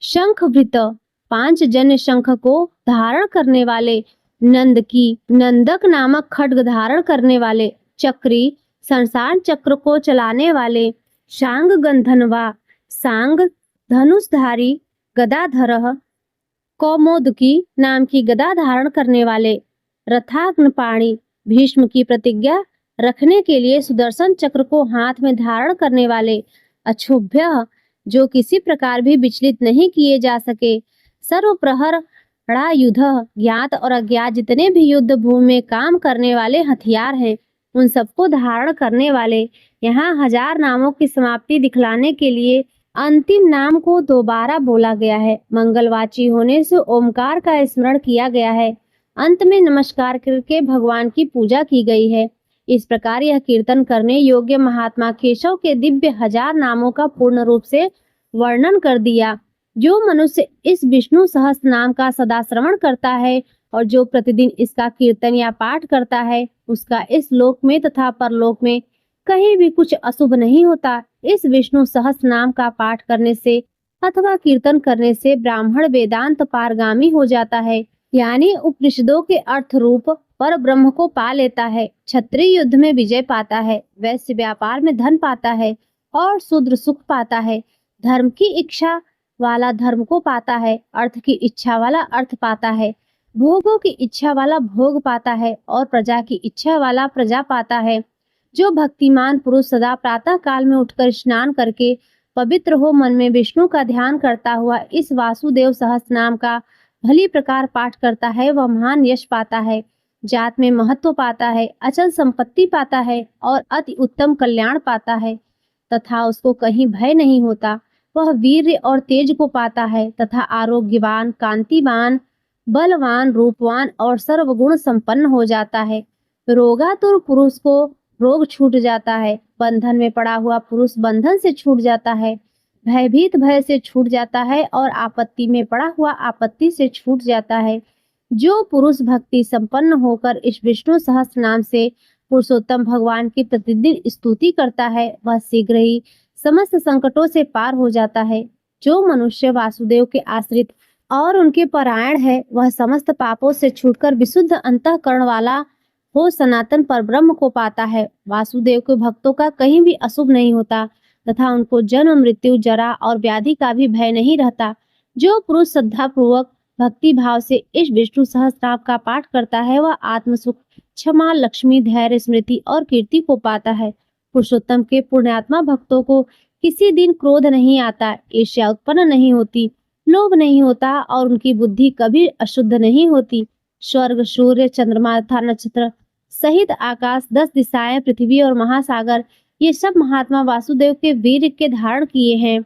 शंखभृत पांच जन्य शंख को धारण करने वाले, नंद की नंदक नामक खड्ग धारण करने वाले, चक्री संसार चक्र को चलाने वाले, शांग गंधनवा सांग धनुषधारी, गदाधरः कौमोदकी नाम की गदा धारण करने वाले, रथाग्नपाणी भीष्म की प्रतिज्ञा रखने के लिए सुदर्शन चक्र को हाथ में धारण करने वाले, अक्षुभ्य जो किसी प्रकार भी विचलित नहीं किए जा सके, सर्वप्रहर युद्ध ज्ञात और अज्ञात जितने भी युद्ध भूमि में काम करने वाले हथियार हैं उन सबको धारण करने वाले। यहाँ 1000 नामों की समाप्ति दिखलाने के लिए अंतिम नाम को दोबारा बोला गया है। मंगलवाची होने से ओमकार का स्मरण किया गया है। अंत में नमस्कार करके भगवान की पूजा की गई है। इस प्रकार यह कीर्तन करने योग्य महात्मा केशव के दिव्य 1000 नामों का पूर्ण रूप से वर्णन कर दिया। जो मनुष्य इस विष्णु सहस्त्र नाम का सदा श्रवण करता है और जो प्रतिदिन इसका कीर्तन या पाठ करता है, उसका इस लोक में तथा परलोक में कहीं भी कुछ अशुभ नहीं होता। इस विष्णु सहस्त्र नाम का पाठ करने से अथवा कीर्तन करने से ब्राह्मण वेदांत पारगामी हो जाता है, यानी उपनिषदों के अर्थ रूप पर ब्रह्म को पा लेता है। क्षत्रिय युद्ध में विजय पाता है, वैश्य व्यापार में धन पाता है और शूद्र सुख पाता है। धर्म की इच्छा वाला धर्म को पाता है, अर्थ की इच्छा वाला अर्थ पाता है, भोगों की इच्छा वाला भोग पाता है और प्रजा की इच्छा वाला प्रजा पाता है। जो भक्तिमान पुरुष सदा प्रातः काल में उठकर स्नान करके पवित्र हो मन में विष्णु का ध्यान करता हुआ इस वासुदेव सहस्त्र नाम का भली प्रकार पाठ करता है, वह महान यश पाता है, जात में महत्व पाता है, अचल संपत्ति पाता है और अति उत्तम कल्याण पाता है तथा उसको कहीं भय नहीं होता। वह वीर्य और तेज को पाता है तथा आरोग्यवान, कांतिवान, बलवान, रूपवान और सर्वगुण संपन्न हो जाता है। रोगातुर पुरुष को रोग छूट जाता है, बंधन में पड़ा हुआ पुरुष बंधन से छूट जाता है, भयभीत भय से छूट जाता है और आपत्ति में पड़ा हुआ आपत्ति से छूट जाता है। जो पुरुष भक्ति संपन्न होकर इस विष्णु सहस्त्र नाम से पुरुषोत्तम भगवान की प्रतिदिन स्तुति करता है, वह शीघ्र ही समस्त संकटों से पार हो जाता है। जो मनुष्य वासुदेव के आश्रित और उनके परायण है, वह समस्त पापों से छूटकर विशुद्ध अंतःकरण वाला हो सनातन परब्रह्म को पाता है। वासुदेव के भक्तों का कहीं भी अशुभ नहीं होता तथा उनको जन्म, मृत्यु, जरा और व्याधि का भी भय नहीं रहता। जो पुरुष श्रद्धा पूर्वक भक्ति भाव से इस विष्णु सहस्त्रनाम का पाठ करता है, वह आत्म सुख, क्षमा, लक्ष्मी, धैर्य, स्मृति और कीर्ति को पाता है। पुरुषोत्तम के पुण्यात्मा भक्तों को किसी दिन क्रोध नहीं आता, ईर्ष्या उत्पन्न नहीं होती, लोभ नहीं होता और उनकी बुद्धि कभी अशुद्ध नहीं होती। स्वर्ग, सूर्य, चंद्रमा तथा नक्षत्र सहित आकाश, 10 दिशाएं, पृथ्वी और महासागर, ये सब महात्मा वासुदेव के वीर के धारण किए हैं।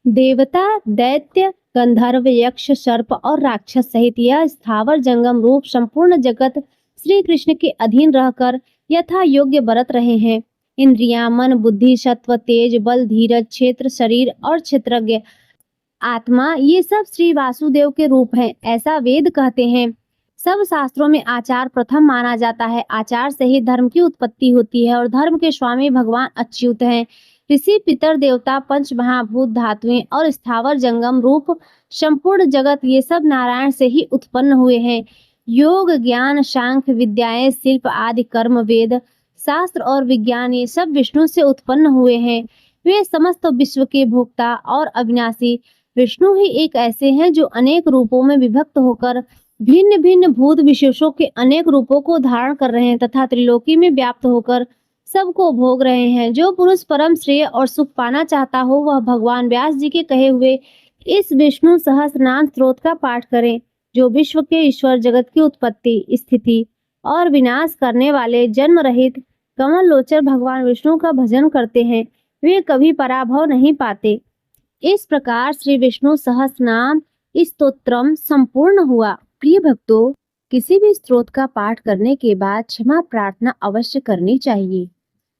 देवता, दैत्य, गंधर्व, यक्ष, सर्प और राक्षस सहित यह स्थावर जंगम रूप संपूर्ण जगत श्री कृष्ण के अधीन रहकर यथा योग्य बरत रहे हैं। इंद्रियां, मन, बुद्धि, सत्व, तेज, बल, धीरज, क्षेत्र, शरीर और क्षेत्रज्ञ आत्मा, ये सब श्री वासुदेव के रूप हैं, ऐसा वेद कहते हैं। सब शास्त्रों में आचार प्रथम माना जाता है। आचार से ही धर्म की उत्पत्ति होती है और धर्म के स्वामी भगवान अच्युत हैं। ऋषि, पितर, देवता, पंच महाभूत, धातुएं और स्थावर जंगम रूप संपूर्ण जगत, ये सब नारायण से ही उत्पन्न हुए हैं। योग, ज्ञान, सांख्य विद्याएं, शिल्प आदि कर्म, वेद शास्त्र और विज्ञान, ये सब विष्णु से उत्पन्न हुए हैं। वे समस्त विश्व के भोक्ता और अविनाशी विष्णु ही एक ऐसे हैं जो अनेक रूपों में विभक्त होकर भिन्न भिन्न भूत विशेषों के अनेक रूपों को धारण कर रहे हैं तथा त्रिलोकी में व्याप्त होकर सबको भोग रहे हैं। जो पुरुष परम श्रेय और सुख पाना चाहता हो, वह भगवान व्यास जी के कहे हुए इस विष्णु सहस्त्र नाम स्तोत्र का पाठ करें। जो विश्व के ईश्वर, जगत की उत्पत्ति, स्थिति और विनाश करने वाले जन्म रहित कमल लोचन भगवान विष्णु का भजन करते हैं, वे कभी पराभव नहीं पाते। इस प्रकार श्री विष्णु सहस्त्र नाम स्तोत्रम संपूर्ण हुआ। प्रिय भक्तों, किसी भी स्तोत्र का पाठ करने के बाद क्षमा प्रार्थना अवश्य करनी चाहिए।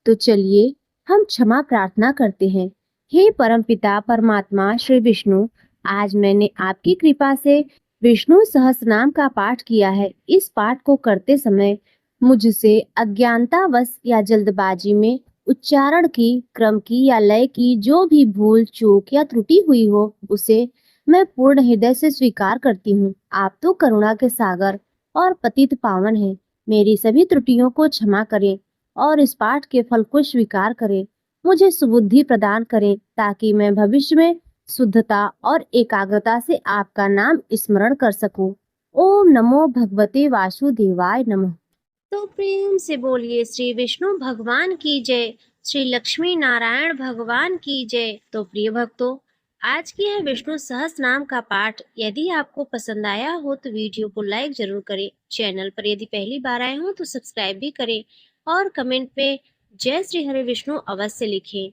तो चलिए हम क्षमा प्रार्थना करते हैं। हे परमपिता परमात्मा श्री विष्णु, आज मैंने आपकी कृपा से विष्णु सहस्त्रनाम का पाठ किया है। इस पाठ को करते समय मुझसे अज्ञानतावश या जल्दबाजी में उच्चारण की, क्रम की या लय की जो भी भूल, चूक या त्रुटि हुई हो, उसे मैं पूर्ण हृदय से स्वीकार करती हूँ। आप तो करुणा के सागर और पतित पावन हैं। मेरी सभी त्रुटियों को क्षमा करें और इस पाठ के फल को स्वीकार करें। मुझे सुबुद्धि प्रदान करें ताकि मैं भविष्य में शुद्धता और एकाग्रता से आपका नाम स्मरण कर सकूं। ओम नमो भगवते वासुदेवाय नमः। तो प्रेम से बोलिए श्री विष्णु भगवान की जय, श्री लक्ष्मी नारायण भगवान की जय। तो प्रिय भक्तों, आज की है विष्णु सहस्त्र नाम का पाठ यदि आपको पसंद आया हो तो वीडियो को लाइक जरूर करें। चैनल पर यदि पहली बार आए हो तो सब्सक्राइब भी करें और कमेंट पे जय श्री हरे विष्णु अवश्य लिखें।